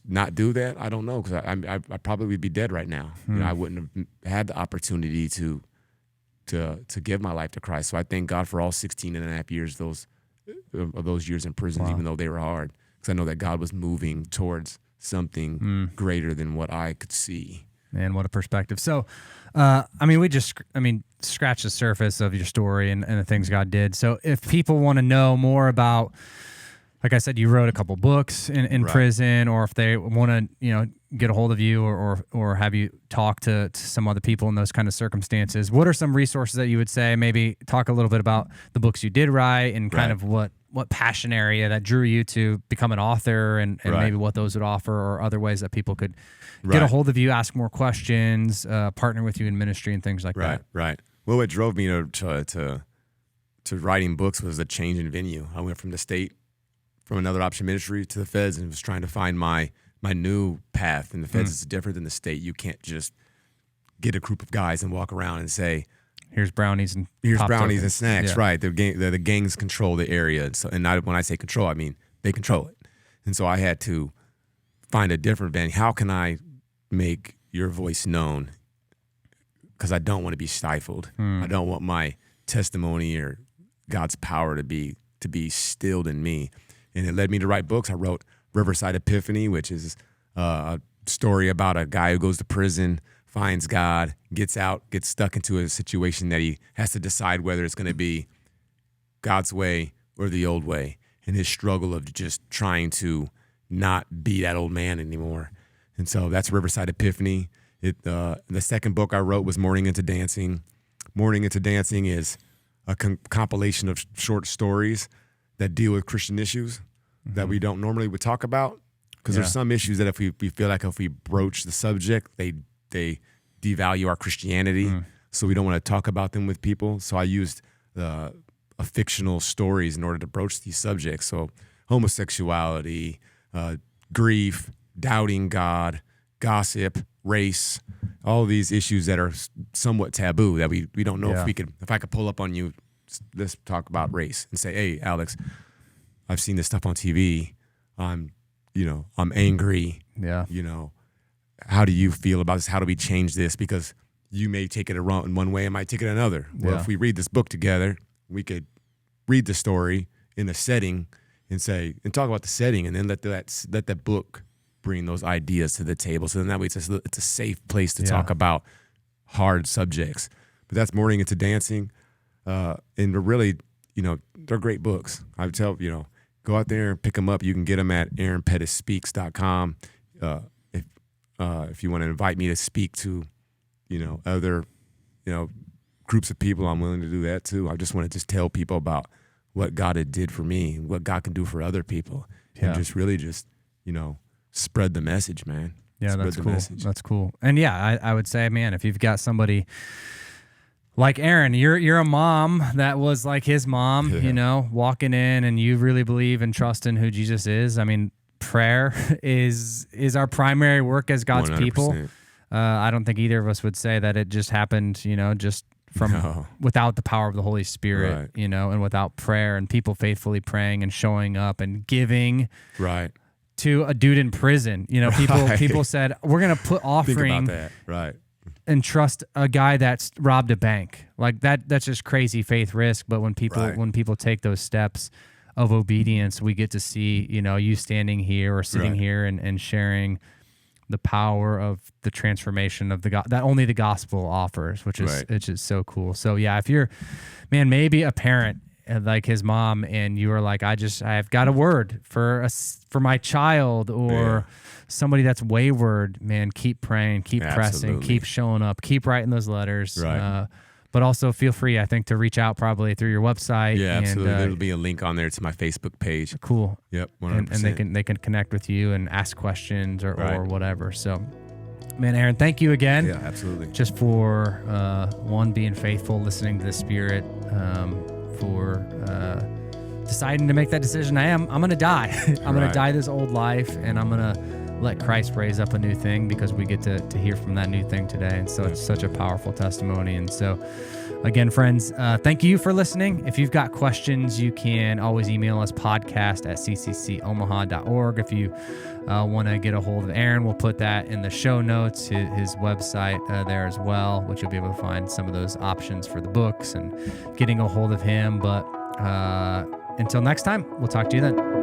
not do that? I don't know, because I probably would be dead right now. I wouldn't have had the opportunity to give my life to Christ. So I thank God for all 16 and a half years of those years in prison, even though they were hard, because I know that God was moving towards something greater than what I could see. Man, what a perspective. So, we just scratched the surface of your story and the things God did. So if people want to know more about, like I said, you wrote a couple books in prison, or if they want to, get a hold of you or have you talk to some other people in those kind of circumstances, what are some resources that you would say? Maybe talk a little bit about the books you did write and kind of what passion area that drew you to become an author and maybe what those would offer, or other ways that people could get a hold of you, ask more questions, partner with you in ministry and things like that. Right. Well, what drove me to writing books was a change in venue. I went from the state, from another option ministry, to the feds, and was trying to find my new path. And the feds is different than the state. You can't just get a group of guys and walk around and say, here's brownies and snacks. Yeah. Right. The gangs control the area. And when I say control, I mean they control it. And so I had to find a different venue. How can I make your voice known? Because I don't want to be stifled. I don't want my testimony or God's power to be stilled in me. And it led me to write books. I wrote Riverside Epiphany, which is a story about a guy who goes to prison, finds God, gets out, gets stuck into a situation that he has to decide whether it's going to be God's way or the old way, and his struggle of just trying to not be that old man anymore. And so that's Riverside Epiphany. The second book I wrote was Morning into Dancing. Morning into Dancing is a compilation of short stories that deal with Christian issues that we don't normally would talk about, because there's some issues that if we feel like if we broach the subject, they devalue our Christianity, so we don't want to talk about them with people. So I used fictional stories in order to broach these subjects. So homosexuality, grief, doubting God, gossip, race, all of these issues that are somewhat taboo that we don't know if I could pull up on you, let's talk about race and say, hey, Alex, I've seen this stuff on TV. I'm angry. Yeah. How do you feel about this? How do we change this? Because you may take it in one way, I might take it another. Well, if we read this book together, we could read the story in a setting and talk about the setting, and then let that book bring those ideas to the table. So then that way it's a safe place to talk about hard subjects. But that's Morning into Dancing. And they're really, they're great books. I would tell, go out there and pick them up. You can get them at ArronPettesSpeaks.com. If you want to invite me to speak to, other, groups of people, I'm willing to do that too. I just want to tell people about what God had did for me and what God can do for other people. And just spread the message, man. Yeah, that's cool. That's cool. And I would say, man, if you've got somebody like Arron, you're a mom that was like his mom, walking in, and you really believe and trust in who Jesus is. I mean, prayer is our primary work as God's 100%. People. I don't think either of us would say that it just happened, just without the power of the Holy Spirit, Right. you know, and without prayer and people faithfully praying and showing up and giving Right. to a dude in prison. You know, people said, we're going to put Think offering about that. Right. and trust a guy that's robbed a bank. Like that's just crazy faith risk. But when people take those steps of obedience, we get to see, you know, you standing here or sitting here and sharing the power of the transformation of that only the gospel offers, which is it's just so cool. So yeah, if you're, man, maybe a parent like his mom, and you are like, I've got a word for my child, or somebody that's wayward, man, keep praying, keep pressing, keep showing up, keep writing those letters. Right. But also feel free, I think, to reach out probably through your website. Yeah, absolutely. And, There'll be a link on there to my Facebook page. Cool. Yep, 100%. And they can connect with you and ask questions or whatever. So, man, Arron, thank you again. Yeah, absolutely. Just for one, being faithful, listening to the Spirit, for deciding to make that decision. I'm going to die. I'm going to die this old life, and I'm going to let Christ raise up a new thing, because we get to hear from that new thing today. And so it's such a powerful testimony. And so again, friends, thank you for listening. If you've got questions, you can always email us, podcast@cccomaha.org. If you want to get a hold of Arron, we'll put that in the show notes, his website there as well, which you'll be able to find some of those options for the books and getting a hold of him. But until next time, we'll talk to you then.